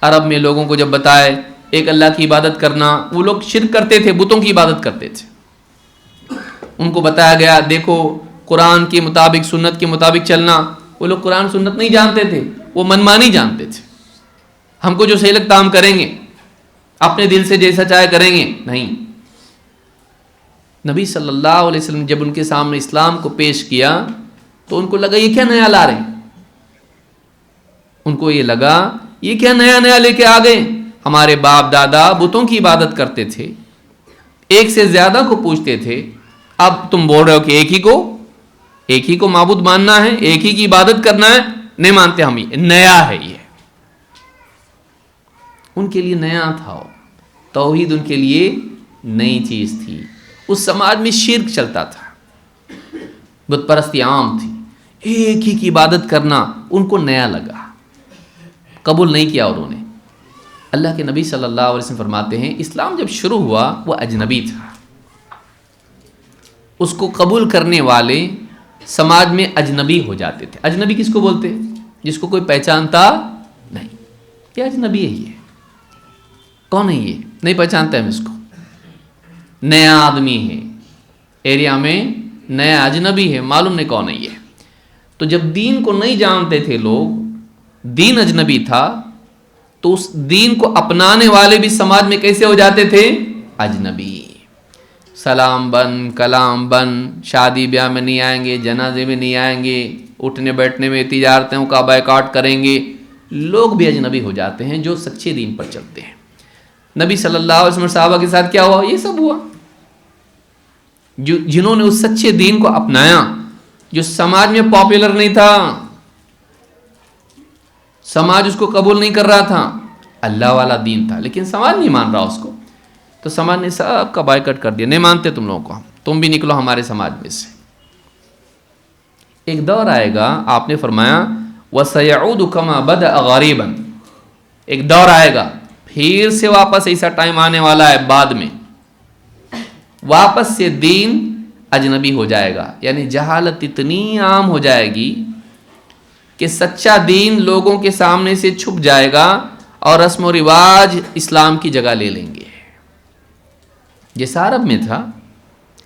عرب میں لوگوں کو جب بتائے ایک اللہ کی عبادت کرنا، وہ لوگ شرک کرتے تھے، بتوں کی عبادت کرتے تھے. ان کو بتایا گیا دیکھو قرآن کے مطابق، سنت کے مطابق چلنا. وہ لوگ قرآن سنت نہیں جانتے تھے، وہ منمانی جانتے تھے. ہم کو جو صحیح لگتا ہم کریں گے، اپنے دل سے جیسا چاہے کریں گے. نہیں. نبی صلی اللہ علیہ وسلم جب ان کے سامنے اسلام کو پیش کیا تو ان کو لگا یہ کیا نیا لا رہے ہیں. ان کو یہ لگا یہ کیا نیا نیا لے کے آ گئے. ہمارے باپ دادا بتوں کی عبادت کرتے تھے، ایک سے زیادہ کو پوچھتے تھے. اب تم بول رہے ہو کہ ایک ہی کو معبود ماننا ہے، ایک ہی کی عبادت کرنا ہے. نہیں مانتے ہم، یہ نیا ہے. یہ ان کے لیے نیا تھا. توحید ان کے لیے نئی چیز تھی. اس سماج میں شرک چلتا تھا، بت پرستی عام تھی. ایک ہی کی عبادت کرنا ان کو نیا لگا، قبول نہیں کیا انہوں نے. اللہ کے نبی صلی اللہ علیہ وسلم فرماتے ہیں اسلام جب شروع ہوا وہ اجنبی تھا. اس کو قبول کرنے والے سماج میں اجنبی ہو جاتے تھے. اجنبی کس کو بولتے ہیں؟ جس کو کوئی پہچانتا نہیں. یہ اجنبی ہے. یہ کون ہے؟ یہ نہیں پہچانتے ہم اس کو. نیا آدمی ہے، ایریا میں نیا اجنبی ہے، معلوم نہیں کون ہے یہ. تو جب دین کو نہیں جانتے تھے لوگ، دین اجنبی تھا، تو اس دین کو اپنانے والے بھی سماج میں کیسے ہو جاتے تھے؟ اجنبی. سلام بند، کلام بند، شادی بیاہ میں نہیں آئیں گے، جنازے میں نہیں آئیں گے، اٹھنے بیٹھنے میں تجارتوں کا بائیکاٹ کریں گے. لوگ بھی اجنبی ہو جاتے ہیں جو سچے دین پر چلتے ہیں. نبی صلی اللہ علیہ وسلم صحابہ کے ساتھ کیا ہوا؟ یہ سب ہوا. جنہوں نے اس سچے دین کو اپنایا جو سماج میں پاپولر نہیں تھا، سماج اس کو قبول نہیں کر رہا تھا، اللہ والا دین تھا لیکن سماج نہیں مان رہا اس کو، تو سماج نے سب کا بائیکاٹ کر دیا. نہیں مانتے تم لوگوں کو، تم بھی نکلو ہمارے سماج میں سے. ایک دور آئے گا، آپ نے فرمایا وَسَيَعُودُ كَمَا بَدَأَ غَرِيبًا. ایک دور آئے گا، پھر سے واپس ایسا ٹائم آنے والا ہے بعد میں، واپس سے دین اجنبی ہو جائے گا، یعنی جہالت اتنی عام ہو جائے گی کہ سچا دین لوگوں کے سامنے سے چھپ جائے گا اور رسم و رواج اسلام کی جگہ لے لیں گے. جیسا عرب میں تھا،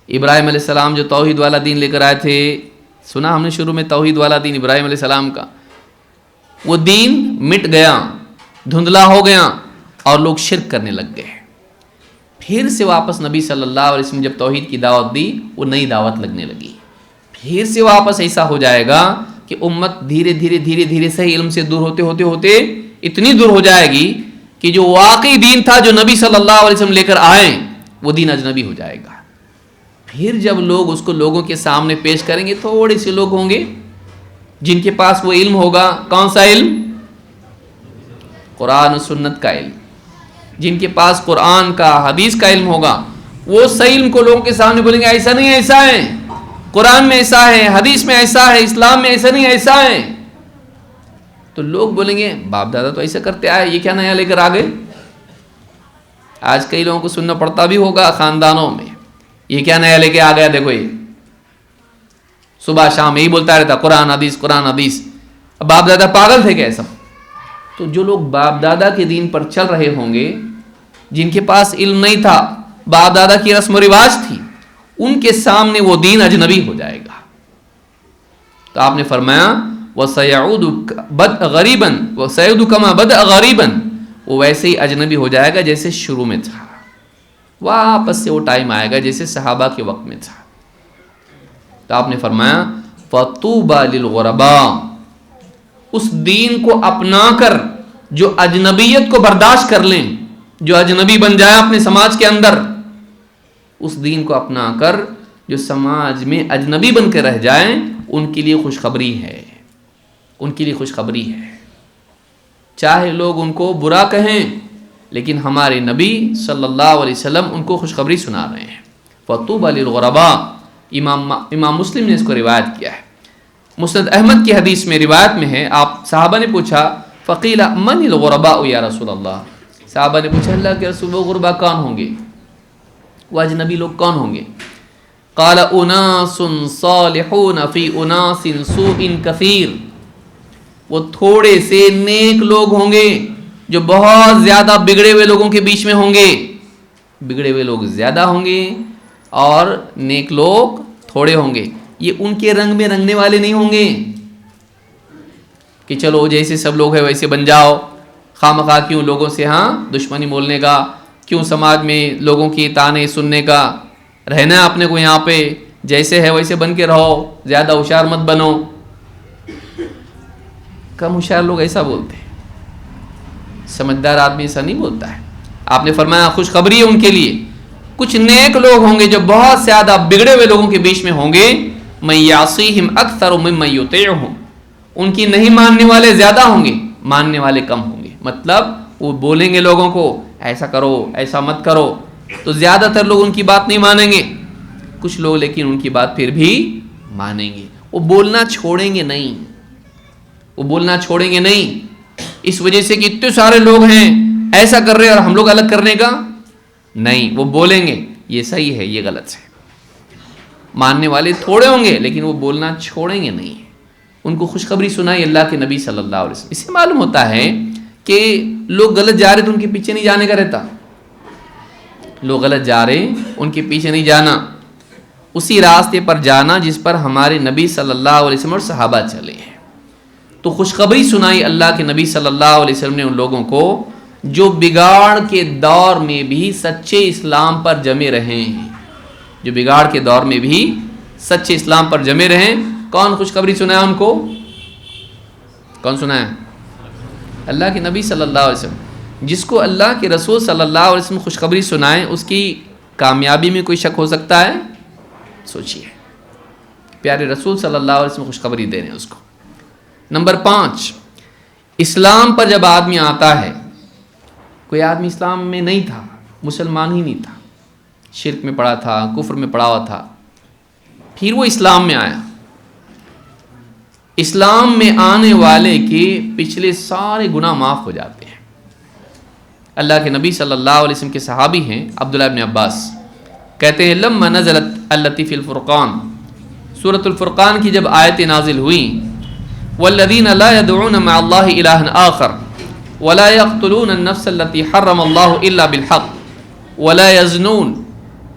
ابراہیم علیہ السلام جو توحید والا دین لے کر آئے تھے، سنا ہم نے شروع میں توحید والا دین ابراہیم علیہ السلام کا، وہ دین مٹ گیا، دھندلا ہو گیا اور لوگ شرک کرنے لگ گئے. پھر سے واپس نبی صلی اللہ علیہ وسلم جب توحید کی دعوت دی، وہ نئی دعوت لگنے لگی. پھر سے واپس ایسا ہو جائے گا کہ امت دھیرے دھیرے دھیرے دھیرے صحیح علم سے دور ہوتے ہوتے ہوتے اتنی دور ہو جائے گی کہ جو واقعی دین تھا جو نبی صلی اللہ علیہ وسلم لے کر آئے، وہ دین اجنبی ہو جائے گا. پھر جب لوگ اس کو لوگوں کے سامنے پیش کریں گے، تھوڑے سے لوگ ہوں گے جن کے پاس وہ علم ہوگا. کون سا علم؟ قرآن و سنت کا علم. جن کے پاس قرآن کا، حدیث کا علم ہوگا، وہ صحیح علم کو لوگوں کے سامنے بولیں گے ایسا نہیں ایسا ہے، قرآن میں ایسا ہے، حدیث میں ایسا ہے، اسلام میں ایسا نہیں ایسا ہے. تو لوگ بولیں گے باپ دادا تو ایسا کرتے آئے، یہ کیا نیا لے کر آ گئے. آج کئی لوگوں کو سننا پڑتا بھی ہوگا خاندانوں میں، یہ کیا نیا لے کے آ گیا، دیکھو یہ صبح شام یہی بولتا رہتا قرآن حدیث قرآن حدیث. باپ دادا پاگل تھے کیا سب؟ تو جو لوگ باپ دادا کے دین پر چل رہے ہوں گے، جن کے پاس علم نہیں تھا، باپ دادا کی رسم و رواج تھی، ان کے سامنے وہ دین اجنبی ہو جائے گا. تو آپ نے فرمایا وَسَيَعُودُ غَرِيبًا وَسَيَعُودُ كَمَا بَدَأَ غَرِيبًا، وہ ویسے ہی اجنبی ہو جائے گا جیسے شروع میں تھا. واپس سے وہ ٹائم آئے گا جیسے صحابہ کے وقت میں تھا. تو آپ نے فرمایا فَطُوبَى لِلْغُرَبَاءِ، اس دین کو اپنا کر جو اجنبیت کو برداشت کر لیں، جو اجنبی بن جائے اپنے سماج کے اندر، اس دین کو اپنا کر جو سماج میں اجنبی بن کے رہ جائیں، ان کے لیے خوشخبری ہے، ان کے لیے خوشخبری ہے. چاہے لوگ ان کو برا کہیں، لیکن ہمارے نبی صلی اللہ علیہ وسلم ان کو خوشخبری سنا رہے ہیں. فَطُوبَى لِلْغُرَبَاءِ، امام مسلم نے اس کو روایت کیا ہے. مسند احمد کی حدیث میں روایت میں ہے، آپ صحابہ نے پوچھا فَقِيلَ مَنِ الْغُرَبَاءُ یا رسول اللہ، صحابہ نے پوچھا اللہ کے رسول وہ غربا کون ہوں گے، وہ اجنبی لوگ کون ہوں گے؟ قال اناس صالحون فی اناس سوء کثیر، وہ تھوڑے سے نیک لوگ ہوں گے جو بہت زیادہ بگڑے ہوئے لوگوں کے بیچ میں ہوں گے. بگڑے ہوئے لوگ زیادہ ہوں گے اور نیک لوگ تھوڑے ہوں گے. یہ ان کے رنگ میں رنگنے والے نہیں ہوں گے کہ چلو جیسے سب لوگ ہیں ویسے بن جاؤ، خواہ مخواہ کیوں لوگوں سے دشمنی بولنے کا، کیوں سماج میں لوگوں کی تانے سننے کا، رہنا ہے اپنے کو یہاں پہ، جیسے ہے ویسے بن کے رہو، زیادہ ہوشیار مت بنو. کم ہوشیار لوگ ایسا بولتے ہیں، سمجھدار آدمی ایسا نہیں بولتا ہے. آپ نے فرمایا خوشخبری ہے ان کے لیے، کچھ نیک لوگ ہوں گے جو بہت زیادہ بگڑے ہوئے لوگوں کے بیچ میں ہوں گے. مَن يَعْصِيهِمْ أَكْثَرُ مِمَّن يُطِيعُهُمْ، ان کی نہیں ماننے والے زیادہ ہوں گے، ماننے والے کم ہوں گے. مطلب وہ بولیں گے لوگوں کو ایسا کرو ایسا مت کرو، تو زیادہ تر لوگ ان کی بات نہیں مانیں گے. کچھ لوگ لیکن ان کی بات پھر بھی مانیں گے. وہ بولنا چھوڑیں گے نہیں، وہ بولنا چھوڑیں گے نہیں اس وجہ سے کہ اتنے سارے لوگ ہیں ایسا کر رہے اور ہم لوگ الگ کرنے کا نہیں. وہ بولیں گے یہ صحیح ہے یہ غلط ہے. ماننے والے تھوڑے ہوں گے لیکن وہ بولنا چھوڑیں گے نہیں. ان کو خوشخبری سنائی اللہ کے نبی صلی اللہ علیہ وسلم. اس سے معلوم ہوتا ہے کہ لوگ غلط جا رہے تو ان کے پیچھے نہیں جانے کا رہتا. لوگ غلط جا رہے ان کے پیچھے نہیں جانا، اسی راستے پر جانا جس پر ہمارے نبی صلی اللہ علیہ وسلم اور صحابہ چلے ہیں. تو خوشخبری سنائی اللہ کے نبی صلی اللہ علیہ وسلم نے ان لوگوں کو جو بگاڑ کے دور میں بھی سچے اسلام پر جمے رہے ہیں، جو بگاڑ کے دور میں بھی سچے اسلام پر جمے رہیں. کون خوشخبری سنایا ان کو؟ کون سنایا؟ اللہ کے نبی صلی اللہ علیہ وسلم. جس کو اللہ کے رسول صلی اللہ علیہ وسلم خوشخبری سنائیں اس کی کامیابی میں کوئی شک ہو سکتا ہے؟ سوچیے، پیارے رسول صلی اللہ علیہ وسلم خوشخبری دے رہے ہیں اس کو. نمبر 5، اسلام پر جب آدمی آتا ہے، کوئی آدمی اسلام میں نہیں تھا، مسلمان ہی نہیں تھا، شرک میں پڑا تھا، کفر میں پڑا ہوا تھا، پھر وہ اسلام میں آیا. اسلام میں آنے والے کے پچھلے سارے گناہ معاف ہو جاتے ہیں. اللہ کے نبی صلی اللہ علیہ وسلم کے صحابی ہیں عبداللہ ابن عباس، کہتے ہیں لما نزلت التی فی الفرقان، سورۃ الفرقان کی جب آیتیں نازل ہوئیں، والذین لا يدعون مع اللہ الہا آخر ولا يقتلون النفس التي حرم اللہ الا بالحق ولا يزنون،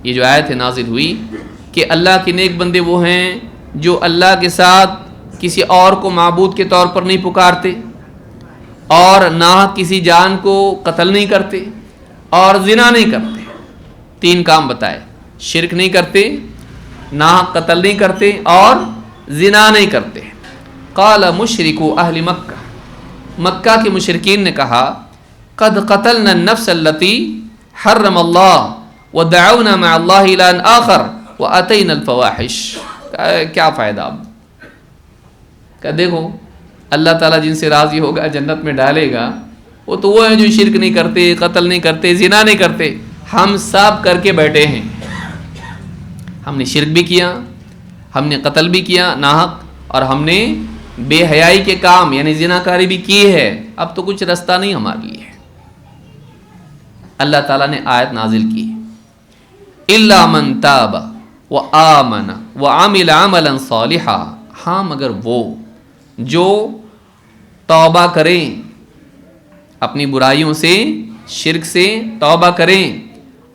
یہ جو آیت نازل ہوئی کہ اللہ کے نیک بندے وہ ہیں جو اللہ کے ساتھ کسی اور کو معبود کے طور پر نہیں پکارتے، اور نہ کسی جان کو قتل نہیں کرتے، اور زنا نہیں کرتے۔ تین کام بتائے، شرک نہیں کرتے، نہ قتل نہیں کرتے، اور زنا نہیں کرتے۔ قال مشرکو اہل مکہ، مکہ کے مشرکین نے کہا قد قتلنا النفس التي حرم اللہ ودعونا مع اللہ الہا آخر واتینا الفواحش، کیا فائدہ اب؟ کہ دیکھو اللہ تعالیٰ جن سے راضی ہوگا جنت میں ڈالے گا، وہ تو وہ ہیں جو شرک نہیں کرتے، قتل نہیں کرتے، زنا نہیں کرتے، ہم سب کر کے بیٹھے ہیں۔ ہم نے شرک بھی کیا، ہم نے قتل بھی کیا ناحق، اور ہم نے بے حیائی کے کام یعنی زنا کاری بھی کی ہے، اب تو کچھ رستہ نہیں ہمارے لیے۔ اللہ تعالیٰ نے آیت نازل کی الا من تاب وآمن وعمل عملا صالحا، ہاں مگر وہ جو توبہ کریں، اپنی برائیوں سے، شرک سے توبہ کریں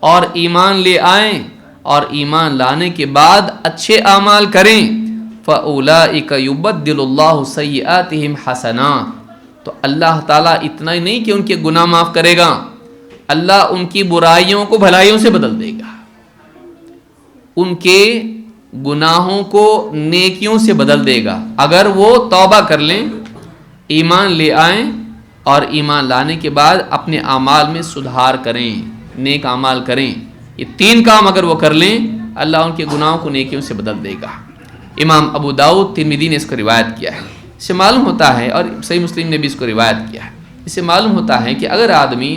اور ایمان لے آئیں، اور ایمان لانے کے بعد اچھے اعمال کریں، فَأُولَئِكَ يُبَدِّلُ اللَّهُ سَيِّئَاتِهِمْ حَسَنَاتٍ، تو اللہ تعالیٰ اتنا ہی نہیں کہ ان کے گناہ معاف کرے گا، اللہ ان کی برائیوں کو بھلائیوں سے بدل دے گا، ان کے گناہوں کو نیکیوں سے بدل دے گا، اگر وہ توبہ کر لیں، ایمان لے آئیں، اور ایمان لانے کے بعد اپنے اعمال میں سدھار کریں، نیک اعمال کریں۔ یہ تین کام اگر وہ کر لیں، اللہ ان کے گناہوں کو نیکیوں سے بدل دے گا۔ امام ابو داؤد ترمذی نے اس کو روایت کیا ہے۔ اس سے معلوم ہوتا ہے، اور صحیح مسلم نے بھی اس کو روایت کیا ہے، اس سے معلوم ہوتا ہے کہ اگر آدمی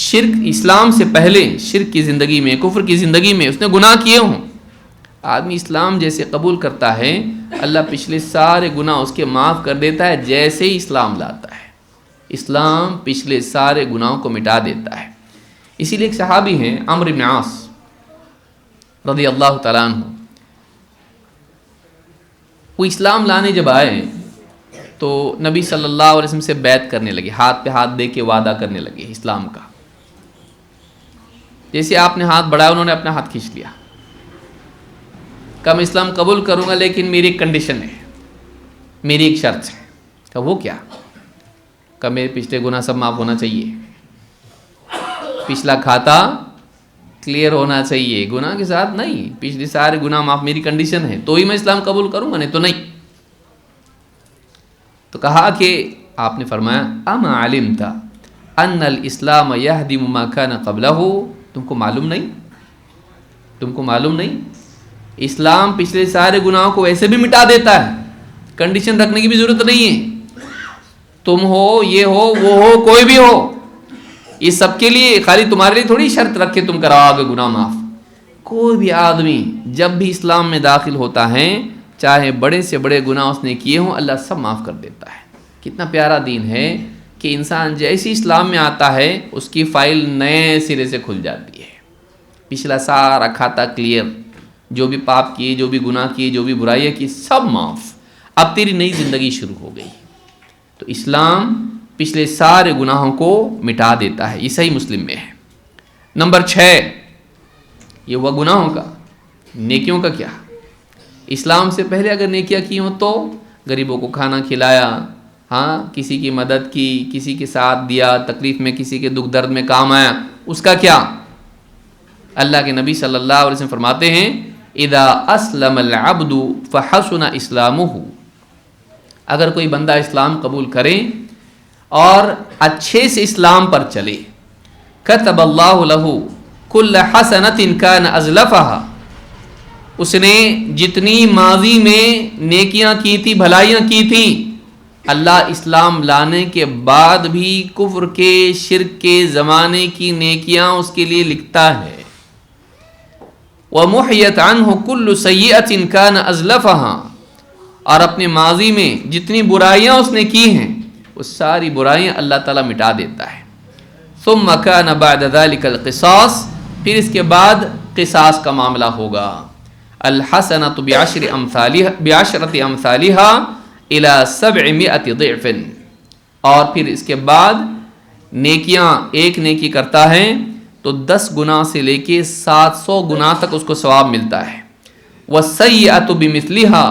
شرک، اسلام سے پہلے شرک کی زندگی میں، کفر کی زندگی میں اس نے گناہ کیے ہوں، آدمی اسلام جیسے قبول کرتا ہے، اللہ پچھلے سارے گناہ اس کے معاف کر دیتا ہے جیسے ہی اسلام لاتا ہے۔ اسلام پچھلے سارے گناہوں کو مٹا دیتا ہے۔ اسی لیے ایک صحابی ہیں عمرو بن عاص رضی اللہ تعالیٰ عنہ، وہ اسلام لانے جب آئے تو نبی صلی اللہ علیہ وسلم سے بیعت کرنے لگے، ہاتھ پہ ہاتھ دے کے وعدہ کرنے لگے اسلام کا۔ جیسے آپ نے ہاتھ بڑھایا، انہوں نے اپنا ہاتھ کھینچ لیا، کہ میں اسلام قبول کروں گا لیکن میری ایک کنڈیشن ہے، میری ایک شرط ہے۔ کہ وہ کیا؟ کہ میرے پچھلے گناہ سب معاف ہونا چاہیے، پچھلا کھاتا کلیئر ہونا چاہیے، گناہ کے ساتھ نہیں، پچھلے سارے گناہ معاف، میری کنڈیشن ہے، تو ہی میں اسلام قبول کروں گا، نہیں تو نہیں۔ تو کہا کہ آپ نے فرمایا اما علمت ان الاسلام یہدم ما کان قبلہ، تم کو معلوم نہیں، تم کو معلوم نہیں، اسلام پچھلے سارے گناہوں کو ویسے بھی مٹا دیتا ہے، کنڈیشن رکھنے کی بھی ضرورت نہیں ہے، تم ہو، یہ ہو، وہ ہو، کوئی بھی ہو، یہ سب کے لیے، خالی تمہارے لیے تھوڑی شرط رکھے تم کراؤ گے گناہ معاف۔ کوئی بھی آدمی جب بھی اسلام میں داخل ہوتا ہے، چاہے بڑے سے بڑے گناہ اس نے کیے ہوں، اللہ سب معاف کر دیتا ہے۔ کتنا پیارا دین ہے کہ انسان جیسے اسلام میں آتا ہے اس کی فائل نئے سرے سے کھل جاتی ہے، پچھلا سارا کھاتا کلیئر، جو بھی پاپ کیے، جو بھی گناہ کیے، جو بھی برائیاں کی، سب معاف، اب تیری نئی زندگی شروع ہو گئی۔ تو اسلام پچھلے سارے گناہوں کو مٹا دیتا ہے، یہ صحیح مسلم میں ہے۔ نمبر 6، یہ ہوا گناہوں کا۔ نیکیوں کا کیا؟ اسلام سے پہلے اگر نیکیاں کی ہوں تو غریبوں کو کھانا کھلایا، ہاں، کسی کی مدد کی، کسی کے ساتھ دیا، تکلیف میں کسی کے دکھ درد میں کام آیا، اس کا کیا؟ اللہ کے نبی صلی اللہ علیہ وسلم فرماتے ہیں اذا اسلم العبد فحسن اسلامہ، اگر کوئی بندہ اسلام قبول کرے اور اچھے سے اسلام پر چلے، کتب اللہ لہ کل حسنۃ کان ازلفہا، اس نے جتنی ماضی میں نیکیاں کی تھی، بھلائیاں کی تھی، اللہ اسلام لانے کے بعد بھی کفر کے، شرک کے زمانے کی نیکیاں اس کے لیے لکھتا ہے۔ وَمُحْيَتْ عَنْهُ كُلُّ سَيِّئَةٍ كَانَ أَزْلَفَهَا، اور اپنے ماضی میں جتنی برائیاں اس نے کی ہیں وہ ساری برائیاں اللہ تعالیٰ مٹا دیتا ہے۔ ثم كان بعد ذلك القصاص، پھر اس کے بعد قصاص کا معاملہ ہوگا. الحسنۃ بعشرۃ امثالها الى 700 ضعف، اور پھر اس کے بعد نیکیاں، ایک نیکی کرتا ہے تو 10 گناہ سے لے کے 700 گناہ تک اس کو ثواب ملتا ہے. والسیئۃ بمثلها،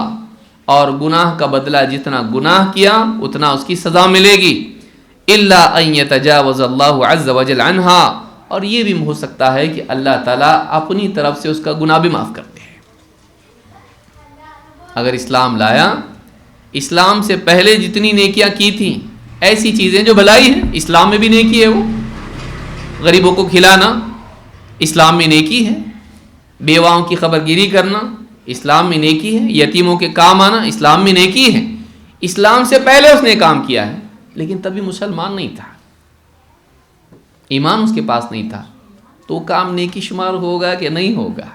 اور گناہ کا بدلہ جتنا گناہ کیا اتنا اس کی سزا ملے گی. الا ان يتجاوز اللہ عز وجل عنها، اور یہ بھی ہو سکتا ہے کہ اللہ تعالیٰ اپنی طرف سے اس کا گناہ بھی معاف کرتے ہیں. اگر اسلام لایا، اسلام سے پہلے جتنی نیکیاں کی تھیں، ایسی چیزیں جو بھلائی ہیں، اسلام میں بھی نیکی ہے. وہ غریبوں کو کھلانا اسلام میں نیکی ہے، بیواؤں کی خبر گیری کرنا اسلام میں نیکی ہے، یتیموں کے کام آنا اسلام میں نیکی ہے. اسلام سے پہلے اس نے کام کیا ہے، لیکن تبھی مسلمان نہیں تھا، ایمان اس کے پاس نہیں تھا، تو وہ کام نیکی شمار ہوگا کہ نہیں ہوگا؟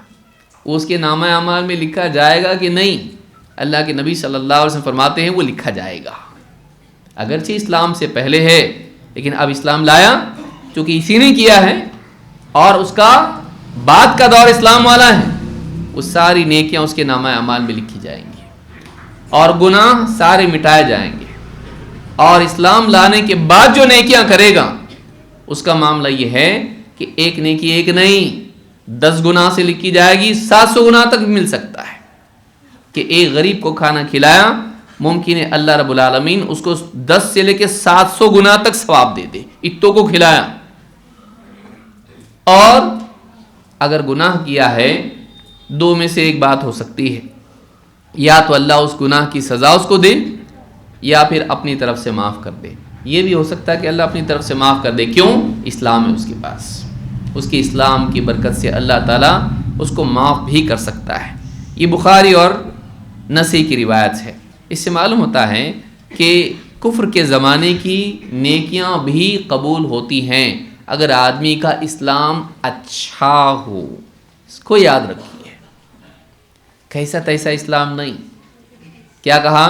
وہ اس کے نامہ اعمال میں لکھا جائے گا کہ نہیں؟ اللہ کے نبی صلی اللہ علیہ وسلم فرماتے ہیں وہ لکھا جائے گا. اگرچہ اسلام سے پہلے ہے، لیکن اب اسلام لایا چونکہ اسی نے کیا ہے، اور اس کا بعد کا دور اسلام والا ہے، وہ ساری نیکیاں اس کے نامہ اعمال میں لکھی جائیں گی اور گناہ سارے مٹائے جائیں گے. اور اسلام لانے کے بعد جو نیکیاں کرے گا اس کا معاملہ یہ ہے کہ ایک نیکی ایک نہیں 10 گناہ سے لکھی جائے گی، 700 گناہ تک مل سکتا ہے. کہ ایک غریب کو کھانا کھلایا، ممکن ہے اللہ رب العالمین اس کو 10 سے لے کے 700 گناہ تک ثواب دے دے، اتوں کو کھلایا. اور اگر گناہ کیا ہے، دو میں سے ایک بات ہو سکتی ہے، یا تو اللہ اس گناہ کی سزا اس کو دے، یا پھر اپنی طرف سے معاف کر دے. یہ بھی ہو سکتا ہے کہ اللہ اپنی طرف سے معاف کر دے. کیوں؟ اسلام ہے اس کے پاس، اس کے اسلام کی برکت سے اللہ تعالیٰ اس کو معاف بھی کر سکتا ہے. یہ بخاری اور نسائی کی روایت ہے. اس سے معلوم ہوتا ہے کہ کفر کے زمانے کی نیکیاں بھی قبول ہوتی ہیں اگر آدمی کا اسلام اچھا ہو. اس کو یاد رکھیے، کیسا تیسا اسلام نہیں. کیا کہا؟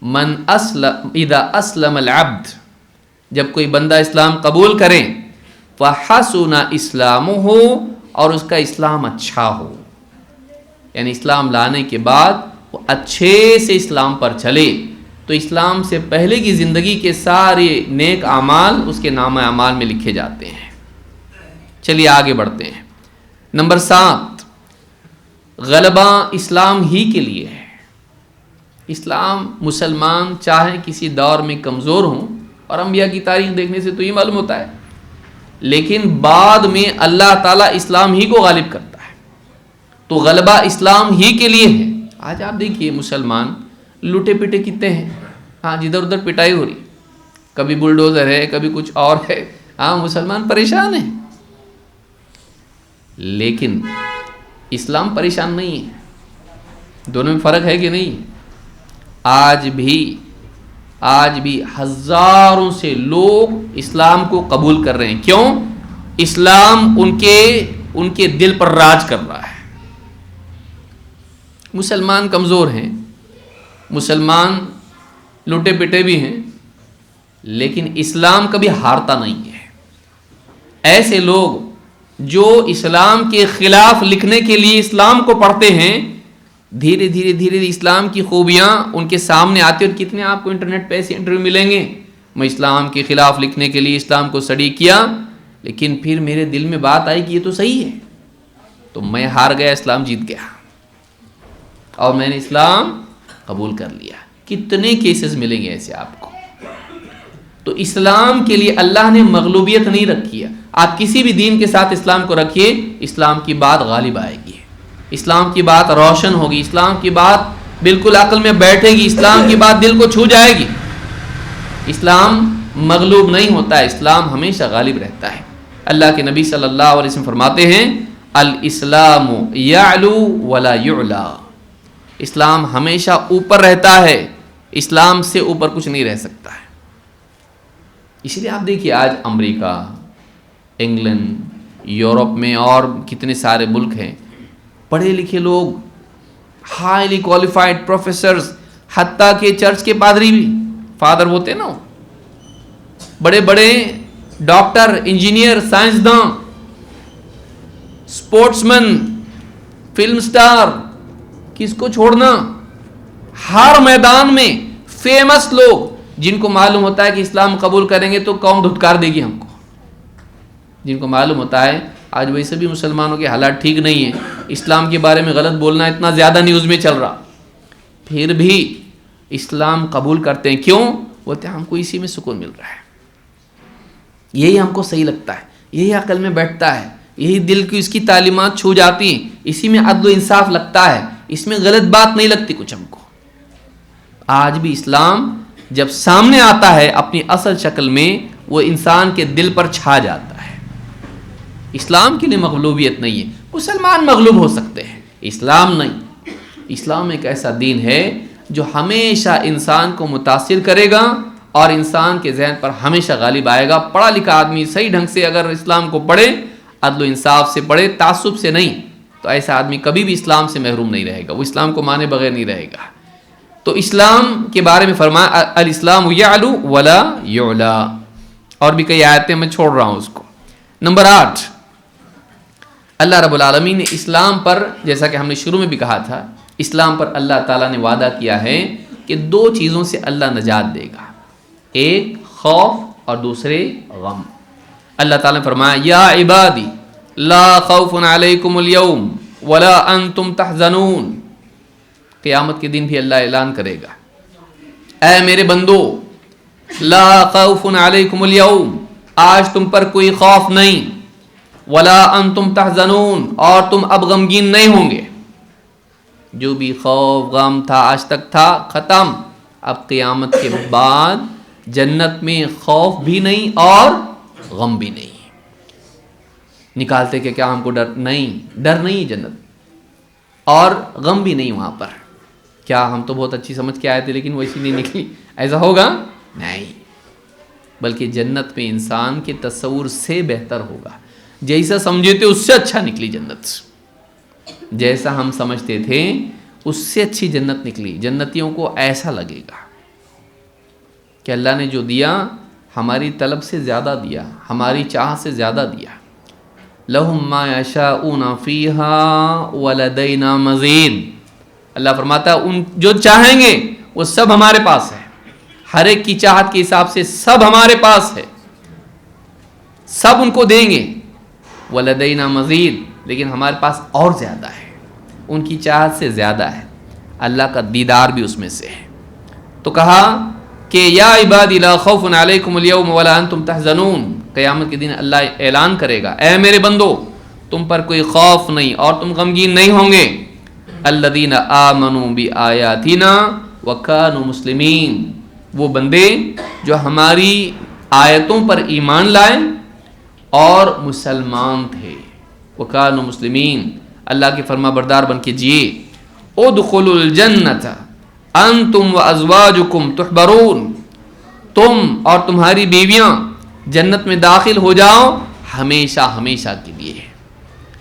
من اسلم اذا اسلم العبد، جب کوئی بندہ اسلام قبول کرے، فحسن اسلامہ، اور اس کا اسلام اچھا ہو، یعنی اسلام لانے کے بعد وہ اچھے سے اسلام پر چلے، تو اسلام سے پہلے کی زندگی کے سارے نیک اعمال اس کے نامہ اعمال میں لکھے جاتے ہیں. چلیے آگے بڑھتے ہیں. نمبر 7، غلبہ اسلام ہی کے لیے ہے. اسلام، مسلمان چاہے کسی دور میں کمزور ہوں، اور انبیاء کی تاریخ دیکھنے سے تو یہ معلوم ہوتا ہے، لیکن بعد میں اللہ تعالیٰ اسلام ہی کو غالب کرتا ہے، تو غلبہ اسلام ہی کے لیے ہے. آج آپ دیکھیے مسلمان لوٹے پٹے کتنے ہیں. ہاں، جدھر ادھر پٹائی ہو رہی، کبھی بلڈوزر ہے، کبھی کچھ اور ہے. ہاں، مسلمان پریشان ہیں، لیکن اسلام پریشان نہیں ہے. دونوں میں فرق ہے کہ نہیں؟ آج بھی ہزاروں سے لوگ اسلام کو قبول کر رہے ہیں. کیوں؟ اسلام ان کے دل پر راج کر رہا ہے. مسلمان کمزور ہیں، مسلمان لوٹے پٹے بھی ہیں، لیکن اسلام کبھی ہارتا نہیں ہے. ایسے لوگ جو اسلام کے خلاف لکھنے کے لیے اسلام کو پڑھتے ہیں، دھیرے دھیرے اسلام کی خوبیاں ان کے سامنے آتی. اور کتنے آپ کو انٹرنیٹ پہ ایسے انٹرویو ملیں گے، میں اسلام کے خلاف لکھنے کے لیے اسلام کو اسٹڈی کیا، لیکن پھر میرے دل میں بات آئی کہ یہ تو صحیح ہے، تو میں ہار گیا، اسلام جیت گیا، اور میں نے اسلام قبول کر لیا. کتنے کیسز ملیں گے ایسے آپ کو. تو اسلام کے لیے اللہ نے مغلوبیت نہیں رکھی ہے. آپ کسی بھی دین کے ساتھ اسلام کو رکھیے، اسلام کی بات غالب آئے گی، اسلام کی بات روشن ہوگی، اسلام کی بات بالکل عقل میں بیٹھے گی، اسلام کی بات دل کو چھو جائے گی. اسلام مغلوب نہیں ہوتا ہے، اسلام ہمیشہ غالب رہتا ہے. اللہ کے نبی صلی اللہ علیہ وسلم فرماتے ہیں، الاسلام یعلو ولا یعلا، اسلام ہمیشہ اوپر رہتا ہے، اسلام سے اوپر کچھ نہیں رہ سکتا ہے. اس لیے آپ دیکھیے آج امریکہ، انگلینڈ، یورپ میں اور کتنے سارے ملک ہیں، پڑھے لکھے لوگ، ہائیلی کوالیفائڈ پروفیسرز، حتیٰ کہ چرچ کے پادری بھی، فادر ہوتے نا، بڑے بڑے ڈاکٹر, انجینئر, سائنسداں, اسپورٹس مین, فلم سٹار, کس کو چھوڑنا؟ ہر میدان میں فیمس لوگ جن کو معلوم ہوتا ہے کہ اسلام قبول کریں گے تو قوم دھتکار دے گی ہم کو, جن کو معلوم ہوتا ہے آج ویسے بھی مسلمانوں کے حالات ٹھیک نہیں ہیں, اسلام کے بارے میں غلط بولنا اتنا زیادہ نیوز میں چل رہا, پھر بھی اسلام قبول کرتے ہیں. کیوں؟ بولتے ہیں ہم کو اسی میں سکون مل رہا ہے, یہی ہم کو صحیح لگتا ہے, یہی عقل میں بیٹھتا ہے, یہی دل کی اس کی تعلیمات چھو جاتی ہیں, اسی میں عدل و انصاف لگتا ہے, اس میں غلط بات نہیں لگتی کچھ ہم کو. آج بھی اسلام جب سامنے آتا ہے اپنی اصل شکل میں, وہ انسان کے دل پر چھا جاتا ہے. اسلام کے لیے مغلوبیت نہیں ہے, مسلمان مغلوب ہو سکتے ہیں, اسلام نہیں. اسلام ایک ایسا دین ہے جو ہمیشہ انسان کو متاثر کرے گا اور انسان کے ذہن پر ہمیشہ غالب آئے گا. پڑھا لکھا آدمی صحیح ڈھنگ سے اگر اسلام کو پڑھے, عدل و انصاف سے پڑھے, تعصب سے نہیں, تو ایسا آدمی کبھی بھی اسلام سے محروم نہیں رہے گا, وہ اسلام کو مانے بغیر نہیں رہے گا. تو اسلام کے بارے میں فرمایا الاسلام یعلو ولا یعلا, اور بھی کئی آیتیں میں چھوڑ رہا ہوں اس کو. نمبر 8, اللہ رب العالمین نے اسلام پر, جیسا کہ ہم نے شروع میں بھی کہا تھا, اسلام پر اللہ تعالیٰ نے وعدہ کیا ہے کہ 2 چیزوں سے اللہ نجات دے گا, ایک خوف اور دوسرے غم. اللہ تعالیٰ نے فرمایا یا عبادی لا خوف علیکم اليوم ولا انتم تحزنون. قیامت کے دن بھی اللہ اعلان کرے گا, اے میرے بندو, لا خوف علیکم اليوم, آج تم پر کوئی خوف نہیں, ولا انتم تحزنون, اور تم اب غمگین نہیں ہوں گے. جو بھی خوف غم تھا آج تک تھا, ختم. اب قیامت کے بعد جنت میں خوف بھی نہیں اور غم بھی نہیں. نکالتے کہ کیا ہم کو ڈر نہیں جنت, اور غم بھی نہیں وہاں پر. کیا ہم تو بہت اچھی سمجھ کے آئے تھے لیکن وہ اسی نہیں نکلی, ایسا ہوگا نہیں, بلکہ جنت میں انسان کے تصور سے بہتر ہوگا. جیسا سمجھے تھے اس سے اچھا نکلی جنت, جیسا ہم سمجھتے تھے اس سے اچھی جنت نکلی. جنتیوں کو ایسا لگے گا کہ اللہ نے جو دیا ہماری طلب سے زیادہ دیا, ہماری چاہ سے زیادہ دیا. لہم ما یشاؤون فیہا ولدینا مزید. اللہ فرماتا ہے ان جو چاہیں گے وہ سب ہمارے پاس ہے, ہر ایک کی چاہت کے حساب سے سب ہمارے پاس ہے, سب ان کو دیں گے. ولدینا مزید, لیکن ہمارے پاس اور زیادہ ہے, ان کی چاہت سے زیادہ ہے, اللہ کا دیدار بھی اس میں سے ہے. تو کہا کہ یا عبادی لا خوف علیکم اليوم ولا انتم تحزنون. قیامت کے دن اللہ اعلان کرے گا, اے میرے بندو, تم پر کوئی خوف نہیں اور تم غمگین نہیں ہوں گے. الذین آمنوا بآیاتنا وکانوا مسلمین. وہ بندے جو ہماری آیتوں پر ایمان لائے اور مسلمان تھے. وکانوا مسلمین, اللہ کے فرما بردار بن کے جیے. ادخلوا الجنۃ انتم وازواجکم تحبرون. تم اور تمہاری بیویاں جنت میں داخل ہو جاؤ ہمیشہ ہمیشہ کے لیے.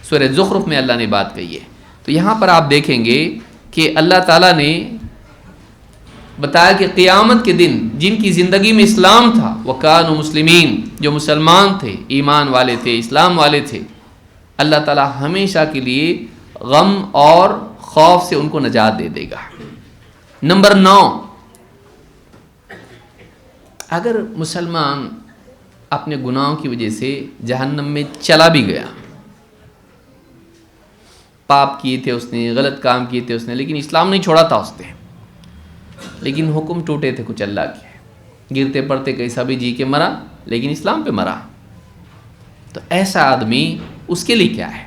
سورہ زخرف میں اللہ نے بات کہی ہے. تو یہاں پر آپ دیکھیں گے کہ اللہ تعالیٰ نے بتایا کہ قیامت کے دن جن کی زندگی میں اسلام تھا, وکانوا مسلمین, جو مسلمان تھے, ایمان والے تھے, اسلام والے تھے, اللہ تعالیٰ ہمیشہ کے لیے غم اور خوف سے ان کو نجات دے دے گا. نمبر 9, اگر مسلمان اپنے گناہوں کی وجہ سے جہنم میں چلا بھی گیا, پاپ کیے تھے اس نے, غلط کام کیے تھے اس نے, لیکن اسلام نہیں چھوڑا تھا اس نے, لیکن حکم ٹوٹے تھے کچھ اللہ کے, گرتے پڑتے کیسا بھی جی کے مرا, لیکن اسلام پہ مرا, تو ایسا آدمی اس کے لیے کیا ہے؟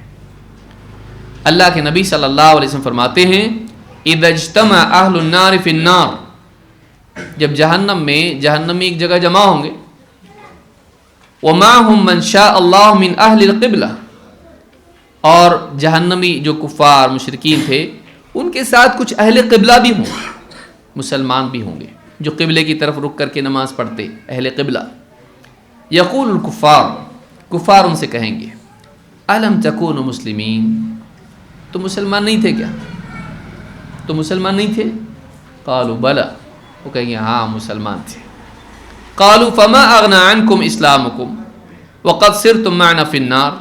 اللہ کے نبی صلی اللہ علیہ وسلم فرماتے ہیں اذا اجتمع اہل النار فی النار. جب جہنمی ایک جگہ جمع ہوں گے, ومعهم من شاء اللہ من اہل القبلہ, اور جہنمی جو کفار مشرکین تھے ان کے ساتھ کچھ اہل قبلہ بھی ہوں گے, مسلمان بھی ہوں گے جو قبلے کی طرف رک کر کے نماز پڑھتے, اہل قبلہ. یقول الکفار, کفار ان سے کہیں گے الم تکونوا مسلمین, تو مسلمان نہیں تھے کیا؟ تو مسلمان نہیں تھے؟ قالوا بلا, وہ کہیں گے ہاں مسلمان تھے. قالوا فما اغنى عنکم اسلامکم, وقد صرتم معنا فی النار،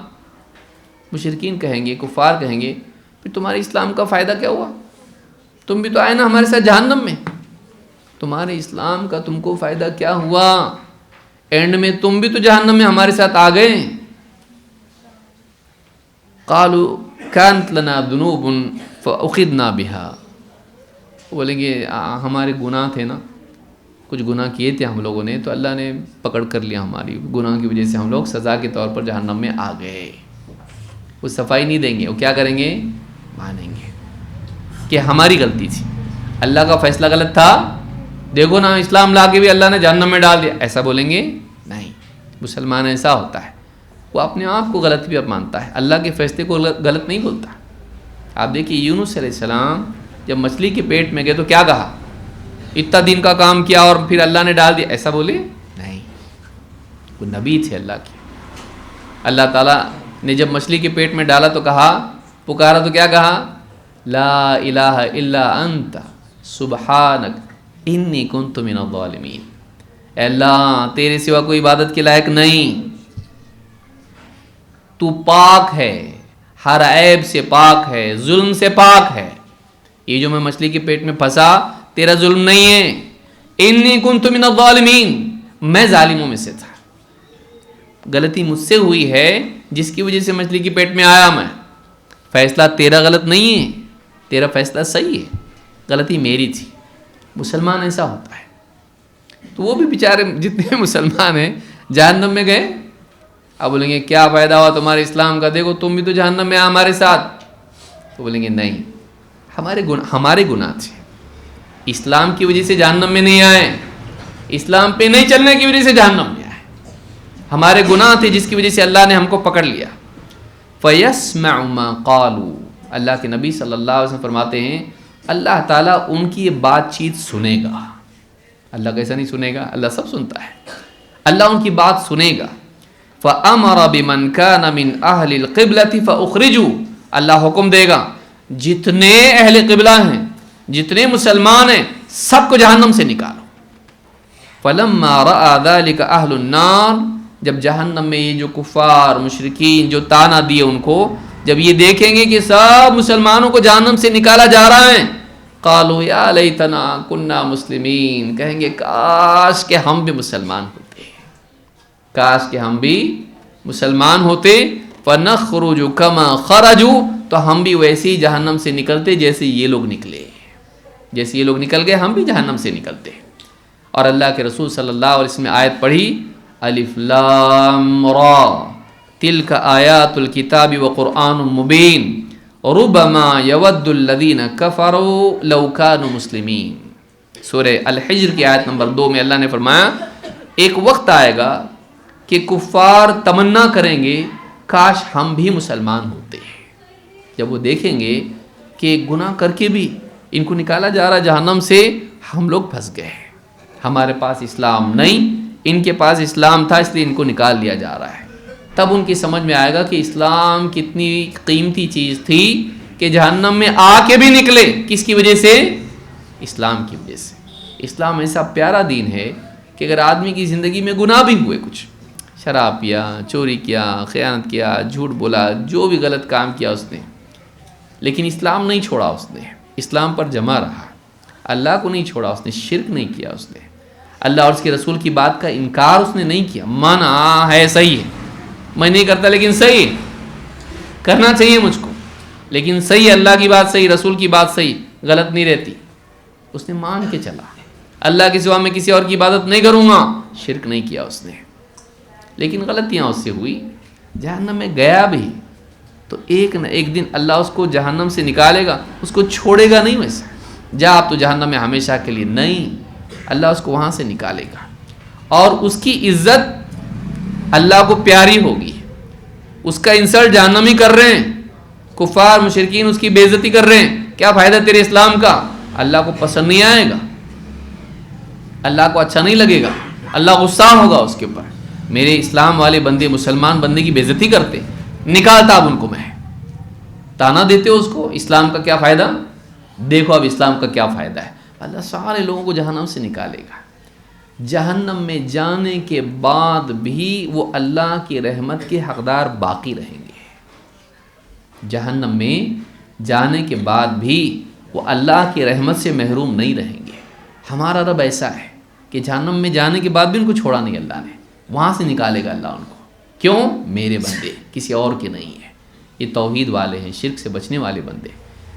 مشرکین کہیں گے، کفار کہیں گے پھر تمہارے اسلام کا فائدہ کیا ہوا؟ تم بھی تو آئے نا ہمارے ساتھ جہنم میں، تمہارے اسلام کا تم کو فائدہ کیا ہوا؟ اینڈ میں تم بھی تو جہنم میں ہمارے ساتھ آ گئے۔ قالوا كانت لنا ذنوب فأخذنا بها، بولیں گے ہمارے گناہ تھے نا، کچھ گناہ کیے تھے ہم لوگوں نے، تو اللہ نے پکڑ کر لیا، ہماری گناہ کی وجہ سے ہم لوگ سزا کے طور پر جہنم میں آ گئے۔ وہ صفائی نہیں دیں گے، وہ کیا کریں گے؟ مانیں گے کہ ہماری غلطی تھی، اللہ کا فیصلہ غلط تھا، دیکھو نا اسلام لا کے بھی اللہ نے جہنم میں ڈال دیا، ایسا بولیں گے نہیں۔ مسلمان ایسا ہوتا ہے، وہ اپنے آپ کو غلط بھی اب مانتا ہے، اللہ کے فیصلے کو غلط نہیں بولتا۔ آپ دیکھیے یونس علیہ السلام جب مچھلی کے پیٹ میں گئے تو کیا کہا؟ اتنا دن کا کام کیا اور پھر اللہ نے ڈال دیا، ایسا بولے نہیں۔ وہ نبی تھے اللہ کے، اللہ تعالیٰ نے جب مچھلی کے پیٹ میں ڈالا تو کہا، پکارا تو کیا کہا؟ لا الہ الا انت سبحانک انی کنت من الظالمین، اے اللہ تیرے سوا کوئی عبادت کے لائق نہیں، تو پاک ہے، ہر عیب سے پاک ہے، ظلم سے پاک ہے، یہ جو میں مچھلی کے پیٹ میں پھنسا تیرا ظلم نہیں ہے، انی کنت من الظالمین، میں ظالموں میں سے تھا، غلطی مجھ سے ہوئی ہے جس کی وجہ سے مچھلی کے پیٹ میں آیا میں، فیصلہ تیرا غلط نہیں ہے، تیرا فیصلہ صحیح ہے، غلطی میری تھی۔ مسلمان ایسا ہوتا ہے، تو وہ بھی بیچارے جتنے مسلمان ہیں جہنم میں گئے، اب بولیں گے کیا فائدہ ہوا تمہارے اسلام کا، دیکھو تم بھی تو جہنم میں ہمارے ساتھ، تو بولیں گے نہیں، ہمارے گناہ تھے، اسلام کی وجہ سے جہنم میں نہیں آئے، اسلام پہ نہیں چلنے کی وجہ سے جہنم میں آئے، ہمارے گناہ تھے جس کی وجہ سے اللہ نے ہم کو پکڑ لیا۔ فَيَسْمَعُ مَا قَالُوا، اللہ کے نبی صلی اللہ علیہ وسلم فرماتے ہیں اللہ تعالیٰ ان کی یہ بات چیت سنے گا۔ اللہ کیسا نہیں سنے گا؟ اللہ سب سنتا ہے، اللہ ان کی بات سنے گا۔ فَأَمَرَ بِمَنْ كَانَ مِنْ أَهْلِ الْقِبْلَةِ فَأُخْرِجُوا، اللہ حکم دے گا جتنے اہل قبلہ ہیں، جتنے مسلمان ہیں، سب کو جہنم سے نکالو۔ فَلَمَّا رَأَى ذَلِكَ أَهْلُ النَّارِ، جب جہنم میں یہ جو کفار مشرکین جو تانا دیے ان کو جب یہ دیکھیں گے کہ سب مسلمانوں کو جہنم سے نکالا جا رہا ہے، قالوا یا لیتنا کننا مسلمین، کہیں گے کاش کہ ہم بھی مسلمان ہوتے، کاش کہ ہم بھی مسلمان ہوتے، فنخرج کما خرجوا، تو ہم بھی ویسے ہی جہنم سے نکلتے جیسے یہ لوگ نکلے، جیسے یہ لوگ نکل گئے ہم بھی جہنم سے نکلتے۔ اور اللہ کے رسول صلی اللہ علیہ وسلم نے آیت پڑھی، الف لام را تلک آیات الکتاب وقرآن مبین ربما یود الذین کفروا لو کانوا مسلمین۔ سورہ الحجر کی آیت نمبر 2 میں اللہ نے فرمایا ایک وقت آئے گا کہ کفار تمنا کریں گے کاش ہم بھی مسلمان ہوتے، جب وہ دیکھیں گے کہ گناہ کر کے بھی ان کو نکالا جا رہا جہنم سے، ہم لوگ پھنس گئے، ہمارے پاس اسلام نہیں، ان کے پاس اسلام تھا اس لیے ان کو نکال لیا جا رہا ہے۔ تب ان کی سمجھ میں آئے گا کہ اسلام کتنی قیمتی چیز تھی کہ جہنم میں آ کے بھی نکلے، کس کی وجہ سے؟ اسلام کی وجہ سے۔ اسلام ایسا پیارا دین ہے کہ اگر آدمی کی زندگی میں گناہ بھی ہوئے، کچھ شراب پیا، چوری کیا، خیانت کیا، جھوٹ بولا، جو بھی غلط کام کیا اس نے، لیکن اسلام نہیں چھوڑا اس نے، اسلام پر جمع رہا، اللہ کو نہیں چھوڑا اس نے، شرک نہیں کیا اس نے، اللہ اور اس کے رسول کی بات کا انکار اس نے نہیں کیا، مانا ہے صحیح ہے، میں نہیں کرتا لیکن صحیح ہے، کرنا چاہیے مجھ کو، لیکن صحیح، اللہ کی بات صحیح، رسول کی بات صحیح، غلط نہیں رہتی، اس نے مان کے چلا، اللہ کے سوا میں کسی اور کی عبادت نہیں کروں گا، شرک نہیں کیا اس نے، لیکن غلطیاں اس سے ہوئی، جہنم میں گیا بھی تو ایک نہ ایک دن اللہ اس کو جہنم سے نکالے گا، اس کو چھوڑے گا نہیں ویسا، جا آپ تو جہنم میں ہمیشہ کے لیے نہیں، اللہ اس کو وہاں سے نکالے گا، اور اس کی عزت اللہ کو پیاری ہوگی، اس کا انسلٹ جہنمی کر رہے ہیں کفار مشرکین، اس کی بے عزتی کر رہے ہیں، کیا فائدہ تیرے اسلام کا؟ اللہ کو پسند نہیں آئے گا، اللہ کو اچھا نہیں لگے گا، اللہ غصہ ہوگا اس کے اوپر، میرے اسلام والے بندے مسلمان بندے کی بے عزتی کرتے، نکالتا اب ان کو میں، تانا دیتے ہو اس کو، اسلام کا کیا فائدہ؟ دیکھو اب اسلام کا کیا فائدہ ہے، اللہ سارے لوگوں کو جہنم سے نکالے گا، جہنم میں جانے کے بعد بھی وہ اللہ کی رحمت کے حقدار باقی رہیں گے۔ جہنم میں جانے کے بعد بھی وہ اللہ کی رحمت سے محروم نہیں رہیں گے۔ ہمارا رب ایسا ہے کہ جہنم میں جانے کے بعد بھی ان کو چھوڑا نہیں اللہ نے، وہاں سے نکالے گا اللہ ان کو۔ کیوں؟ میرے بندے، کسی اور کے نہیں ہیں۔ یہ توحید والے ہیں، شرک سے بچنے والے بندے،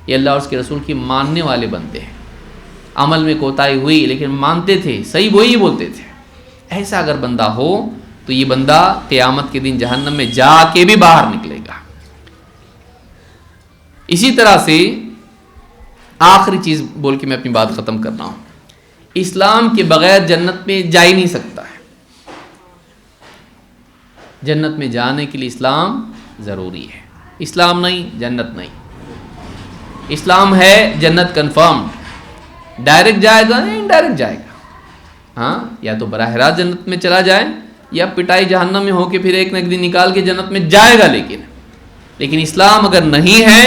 یہ اللہ اور اس کے رسول کی ماننے والے بندے ہیں۔ عمل میں کوتاہی ہوئی لیکن مانتے تھے، صحیح وہی بولتے تھے۔ ایسا اگر بندہ ہو تو یہ بندہ قیامت کے دن جہنم میں جا کے بھی باہر نکلے گا۔ اسی طرح سے آخری چیز بول کے میں اپنی بات ختم کر رہا ہوں، اسلام کے بغیر جنت میں جا ہی نہیں سکتا ہے۔ جنت میں جانے کے لیے اسلام ضروری ہے۔ اسلام نہیں، جنت نہیں۔ اسلام ہے، جنت کنفرم، ڈائریکٹ جائے گا یا انڈائریکٹ جائے گا، ہاں، یا تو براہ راست جنت میں چلا جائے یا پٹائی جہنم میں ہو کے پھر ایک نہ ایک دن نکال کے جنت میں جائے گا، لیکن اسلام اگر نہیں ہے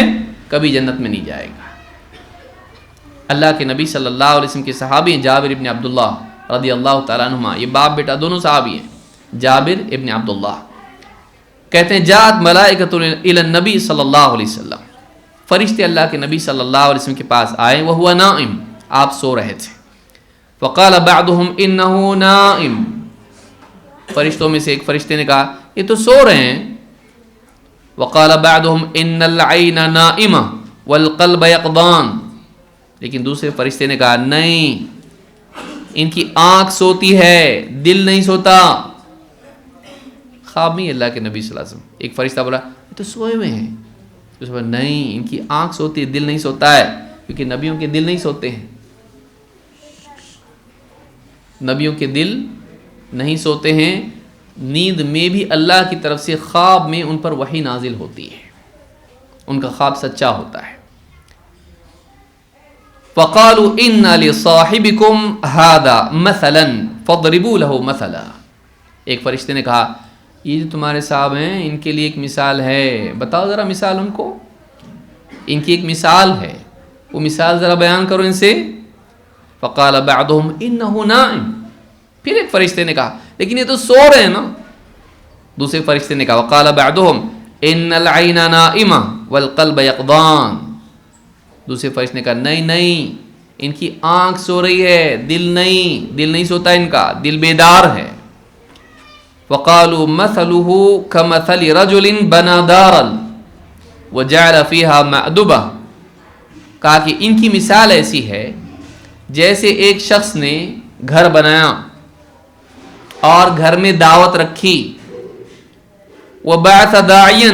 کبھی جنت میں نہیں جائے گا۔ اللہ کے نبی صلی اللہ علیہ وسلم کے صحابی ہیں جابر ابن عبداللہ رضی اللہ تعالیٰ عنہما، یہ باپ بیٹا دونوں صحابی ہیں، جابر ابن عبداللہ کہتے ہیں جاءت ملائکۃ الی النبی صلی اللہ علیہ وسلم، فرشتے اللہ کے نبی صلی اللہ علیہ وسلم کے پاس آئے، وہو نائم، آپ سو رہے تھے، فقال بعضهم انه نائم، فرشتوں میں سے ایک فرشتے نے کہا یہ تو سو رہے ہیں، وقال بعضهم ان العین نائمہ والقلب یقظان، لیکن دوسرے فرشتے نے کہا نہیں، ان کی آنکھ سوتی ہے، دل نہیں سوتا۔ خواب میں اللہ کے نبی صلی اللہ علیہ وسلم، ایک فرشتہ بولا یہ تو سوئے ہوئے ہیں، اس پر نہیں، ان کی آنکھ سوتی ہے، دل نہیں سوتا ہے، کیونکہ نبیوں کے دل نہیں سوتے ہیں، نبیوں کے دل نہیں سوتے ہیں، نیند میں بھی اللہ کی طرف سے خواب میں ان پر وحی نازل ہوتی ہے، ان کا خواب سچا ہوتا ہے۔ فقالوا ان لصاحبكم هذا مثلا فاضربوا له مثلا، ایک فرشتے نے کہا یہ جو تمہارے صاحب ہیں ان کے لیے ایک مثال ہے، بتاؤ ذرا مثال ان کو، ان کی ایک مثال ہے، وہ مثال ذرا بیان کرو ان سے۔ فقال بعضهم انه نائم، پھر ایک فرشتے نے کہا لیکن یہ تو سو رہے ہیں نا، دوسرے فرشتے نے کہا وقال بعضهم ان العین نائمہ والقلب یقظان، دوسرے فرشتے نے کہا نہیں، ان کی آنکھ سو رہی ہے، دل نہیں سوتا، ان کا دل بیدار ہے۔ وقالوا مثله كمثل رجل بنى دارا وجعل فيها مأدبہ، کہا کہ ان کی مثال ایسی ہے جیسے ایک شخص نے گھر بنایا اور گھر میں دعوت رکھی، وبعث داعیا،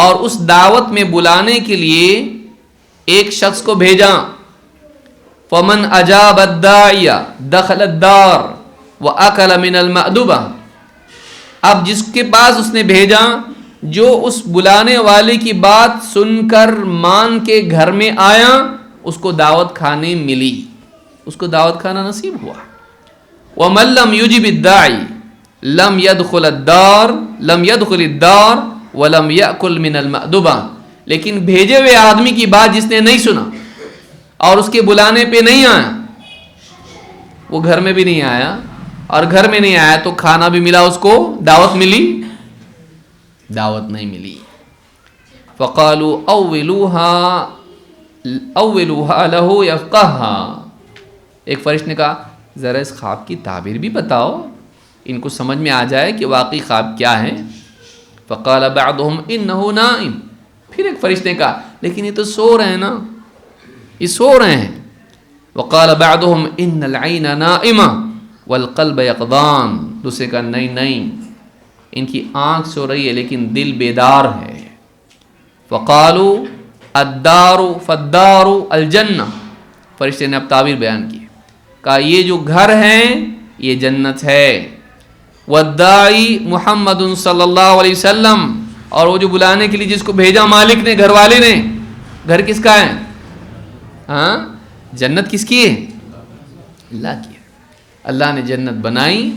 اور اس دعوت میں بلانے کے لیے ایک شخص کو بھیجا، فمن اجاب الداعی دخل الدار واکل من المأدبہ، اب جس کے پاس اس نے بھیجا جو اس بلانے والے کی بات سن کر مان کے گھر میں آیا، اس کو دعوت کھانے ملی، اس کو دعوت کھانا نصیب ہوا۔ ومن لم یجب الداعی لم يدخل الدار ولم یأکل من المأدبہ، لیکن بھیجے ہوئے آدمی کی بات جس نے نہیں سنا اور اس کے بلانے پہ نہیں آیا، وہ گھر میں بھی نہیں آیا، اور گھر میں نہیں آیا تو کھانا بھی ملا، اس کو دعوت ملی، دعوت نہیں ملی۔ فقالوا اولوها له يفقهها، ایک فرشتے نے کہا ذرا اس خواب کی تعبیر بھی بتاؤ، ان کو سمجھ میں آ جائے کہ واقعی خواب کیا ہے۔ فقال بعضهم انه نائم، پھر ایک فرشتے نے کہا لیکن یہ تو سو رہے ہیں نا، یہ سو رہے ہیں۔ وقال بعضهم ان العین نائمہ والقلب یقظان، دوسرے کا نہیں، ان کی آنکھ سو رہی ہے لیکن دل بیدار ہے۔ فقالوا الدار فالدار الجنہ، فرشتے نے اب تعبیر بیان کی، کہا یہ جو گھر ہیں یہ جنت ہے، والداعی محمد صلی اللہ علیہ وسلم، اور وہ جو بلانے کے لیے جس کو بھیجا مالک نے، گھر والے نے، گھر کس کا ہے؟ ہاں، جنت کس کی ہے؟ اللہ کی ہے۔ اللہ نے جنت بنائی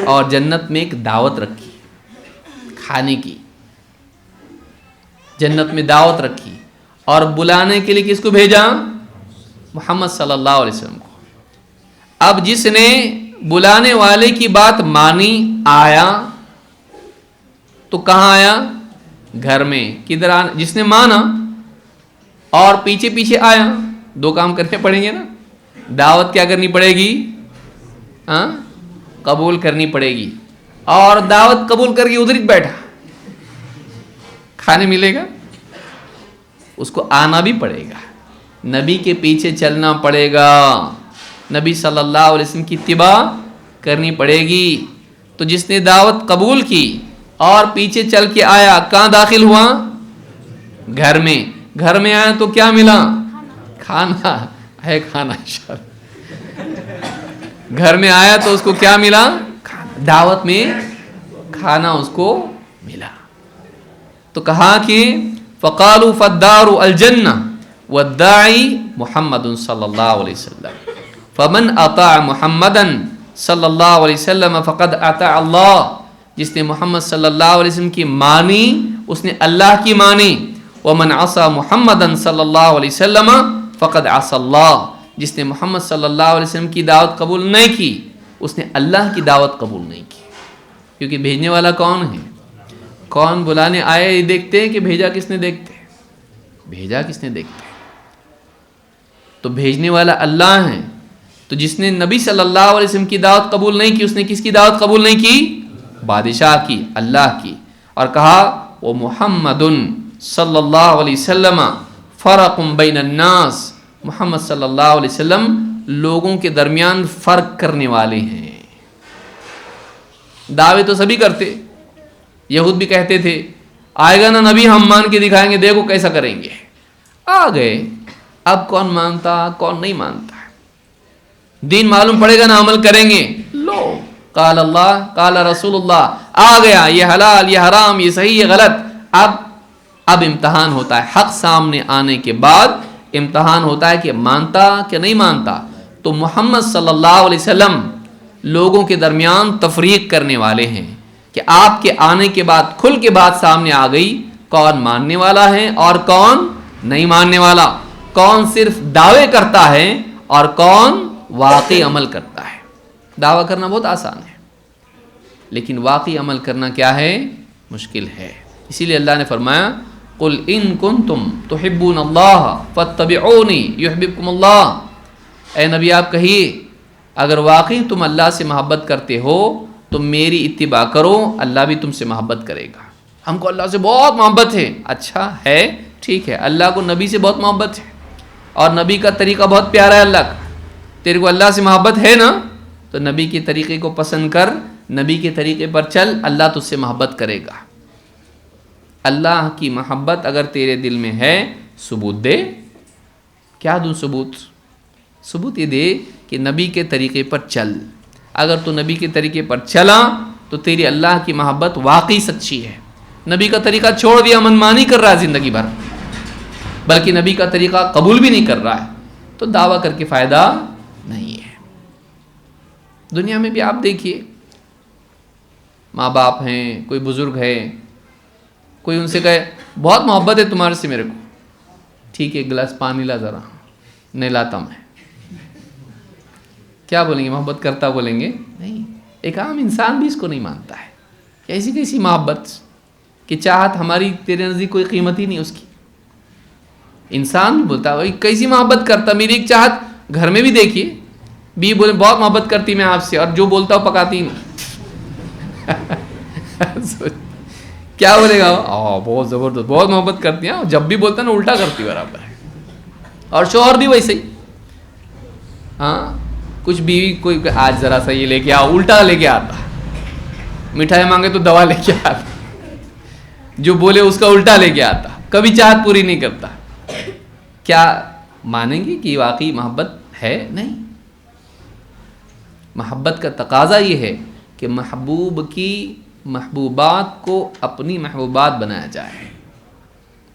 اور جنت میں ایک دعوت رکھی کھانے کی، جنت میں دعوت رکھی اور بلانے کے لیے کس کو بھیجا؟ محمد صلی اللہ علیہ وسلم کو۔ اب جس نے بلانے والے کی بات مانی، آیا تو کہاں آیا؟ گھر میں. کدھر آنا؟ جس نے مانا اور پیچھے پیچھے آیا، دو کام کرنے پڑیں گے نا. دعوت کیا کرنی پڑے گی؟ قبول کرنی پڑے گی. اور دعوت قبول کر کے ادھر ہی بیٹھا، کھانے ملے گا؟ اس کو آنا بھی پڑے گا، نبی کے پیچھے چلنا پڑے گا، نبی صلی اللہ علیہ وسلم کی اتباع کرنی پڑے گی. تو جس نے دعوت قبول کی اور پیچھے چل کے آیا، کہاں داخل ہوا؟ گھر میں. گھر میں آیا تو کیا ملا؟ کھانا ہے، کھانا انشاءاللہ. گھر میں آیا تو اس کو کیا ملا؟ دعوت میں کھانا اس کو ملا. تو کہا کہ فقالوا فالدار الجنہ والداعی محمد صلی اللہ علیہ وسلم فمن اطاع محمدا صلی اللہ علیہ وسلم فقد اطاع اللہ. جس نے محمد صلی اللہ علیہ وسلم کی مانی اس نے اللہ کی مانی. ومن عصى محمدا صلی اللہ علیہ وسلم فقد عصى اللہ. جس نے محمد صلی اللہ علیہ وسلم کی دعوت قبول نہیں کی اس نے اللہ کی دعوت قبول نہیں کی. کیونکہ بھیجنے والا کون ہے؟ کون بلانے آئے دیکھتے ہیں کہ بھیجا کس نے دیکھتے ہیں؟ بھیجا کس نے دیکھتے ہیں. تو بھیجنے والا اللہ ہے. تو جس نے نبی صلی اللہ علیہ وسلم کی دعوت قبول نہیں کی اس نے کس کی دعوت قبول نہیں کی؟ بادشاہ کی، اللہ کی. اور کہا وہ محمد صلی اللہ علیہ وسلم فرق بین الناس. محمد صلی اللہ علیہ وسلم لوگوں کے درمیان فرق کرنے والے ہیں. دعوے تو سبھی کرتے، یہود بھی کہتے تھے آئے گا نا نبی ہم مان کے دکھائیں گے، دیکھو کیسا کریں گے. آ گئے، اب کون مانتا کون نہیں مانتا. دین معلوم پڑے گا نا عمل کریں گے. لو قال اللہ قال رسول اللہ، آ گیا یہ حلال یہ حرام یہ صحیح یہ غلط. اب امتحان ہوتا ہے. حق سامنے آنے کے بعد امتحان ہوتا ہے کہ مانتا کہ نہیں مانتا. تو محمد صلی اللہ علیہ وسلم لوگوں کے درمیان تفریق کرنے والے ہیں کہ آپ کے آنے کے بعد کھل کے بات سامنے آ گئی کون ماننے والا ہے اور کون نہیں ماننے والا، کون صرف دعوے کرتا ہے اور کون واقعی عمل کرتا ہے. دعویٰ کرنا بہت آسان ہے لیکن واقعی عمل کرنا کیا ہے؟ مشکل ہے. اسی لیے اللہ نے فرمایا قل ان کنتم تحبون اللہ فاتبعونی یحببکم اللہ. اے نبی آپ کہیے اگر واقعی تم اللہ سے محبت کرتے ہو تو میری اتباع کرو، اللہ بھی تم سے محبت کرے گا. ہم کو اللہ سے بہت محبت ہے. اچھا ہے، ٹھیک ہے. اللہ کو نبی سے بہت محبت ہے اور نبی کا طریقہ بہت پیارا ہے اللہ کا. تیرے کو اللہ سے محبت ہے نا تو نبی کے طریقے کو پسند کر، نبی کے طریقے پر چل، اللہ تجھ سے محبت کرے گا. اللہ کی محبت اگر تیرے دل میں ہے ثبوت دے. کیا دوں ثبوت؟ ثبوت یہ دے کہ نبی کے طریقے پر چل. اگر تو نبی کے طریقے پر چلا تو تیری اللہ کی محبت واقعی سچی ہے. نبی کا طریقہ چھوڑ دیا، منمانی کر رہا ہے زندگی بھر، بلکہ نبی کا طریقہ قبول بھی نہیں کر رہا ہے، تو دعویٰ کر کے فائدہ نہیں ہے. دنیا میں بھی آپ دیکھیے، ماں باپ ہیں، کوئی بزرگ ہے، کوئی ان سے کہے بہت محبت ہے تمہارے سے میرے کو، ٹھیک ہے گلاس پانی لا ذرا، نہیں لاتا میں. کیا بولیں گے؟ محبت کرتا بولیں گے؟ نہیں. ایک عام انسان بھی اس کو نہیں مانتا ہے. کیسی کیسی محبت کہ چاہت ہماری تیرے نزدیک کوئی قیمت ہی نہیں اس کی. انسان بھی بولتا ہے کیسی محبت کرتا، میری ایک چاہت گھر میں بھی دیکھیے، بی بولے بہت محبت کرتی میں آپ سے اور جو بولتا ہوں پکاتی نہیں. کیا بولے گا؟ بہت زبردست، بہت محبت کرتی ہیں، جب بھی بولتا نا الٹا کرتی برابر ہے. اور شوہر بھی ویسے ہی. ہاں کچھ بیوی کوئی آج ذرا سا یہ لے کے آؤ، الٹا لے کے آتا. مٹھائی مانگے تو دوا لے کے آتا، جو بولے اس کا الٹا لے کے آتا، کبھی چاہت پوری نہیں کرتا. کیا مانیں گے کہ واقعی محبت ہے؟ نہیں. محبت کا تقاضا یہ ہے کہ محبوب کی محبوبات کو اپنی محبوبات بنایا جائے.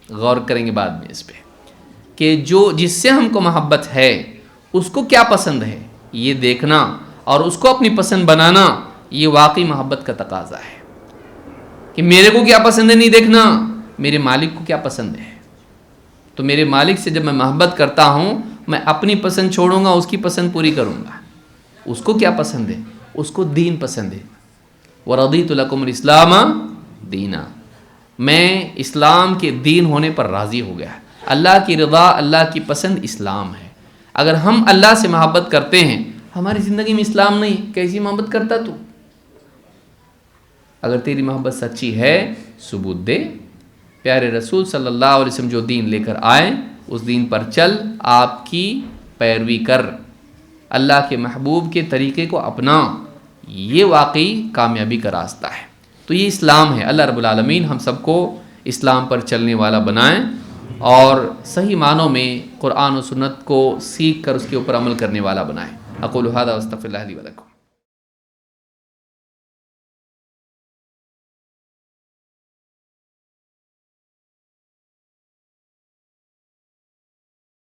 غور کریں گے بعد میں اس پہ کہ جس سے ہم کو محبت ہے اس کو کیا پسند ہے یہ دیکھنا اور اس کو اپنی پسند بنانا، یہ واقعی محبت کا تقاضا ہے. کہ میرے کو کیا پسند ہے نہیں دیکھنا، میرے مالک کو کیا پسند ہے. تو میرے مالک سے جب میں محبت کرتا ہوں میں اپنی پسند چھوڑوں گا، اس کی پسند پوری کروں گا. اس کو کیا پسند ہے؟ اس کو دین پسند ہے. وَرَضِيتُ لَكُمُ الْإِسْلَامَ دِينًا، میں اسلام کے دین ہونے پر راضی ہو گیا. اللہ کی رضا، اللہ کی پسند اسلام ہے. اگر ہم اللہ سے محبت کرتے ہیں، ہماری زندگی میں اسلام نہیں، کیسی محبت کرتا تو؟ اگر تیری محبت سچی ہے ثبوت دے. پیارے رسول صلی اللہ علیہ وسلم جو دین لے کر آئے اس دین پر چل، آپ کی پیروی کر، اللہ کے محبوب کے طریقے کو اپنا. یہ واقعی کامیابی کا راستہ ہے. تو یہ اسلام ہے. اللہ رب العالمین ہم سب کو اسلام پر چلنے والا بنائیں اور صحیح معنوں میں قرآن و سنت کو سیکھ کر اس کے اوپر عمل کرنے والا بنائیں. اقول ھذا واستغفر اللہ لی ولکم.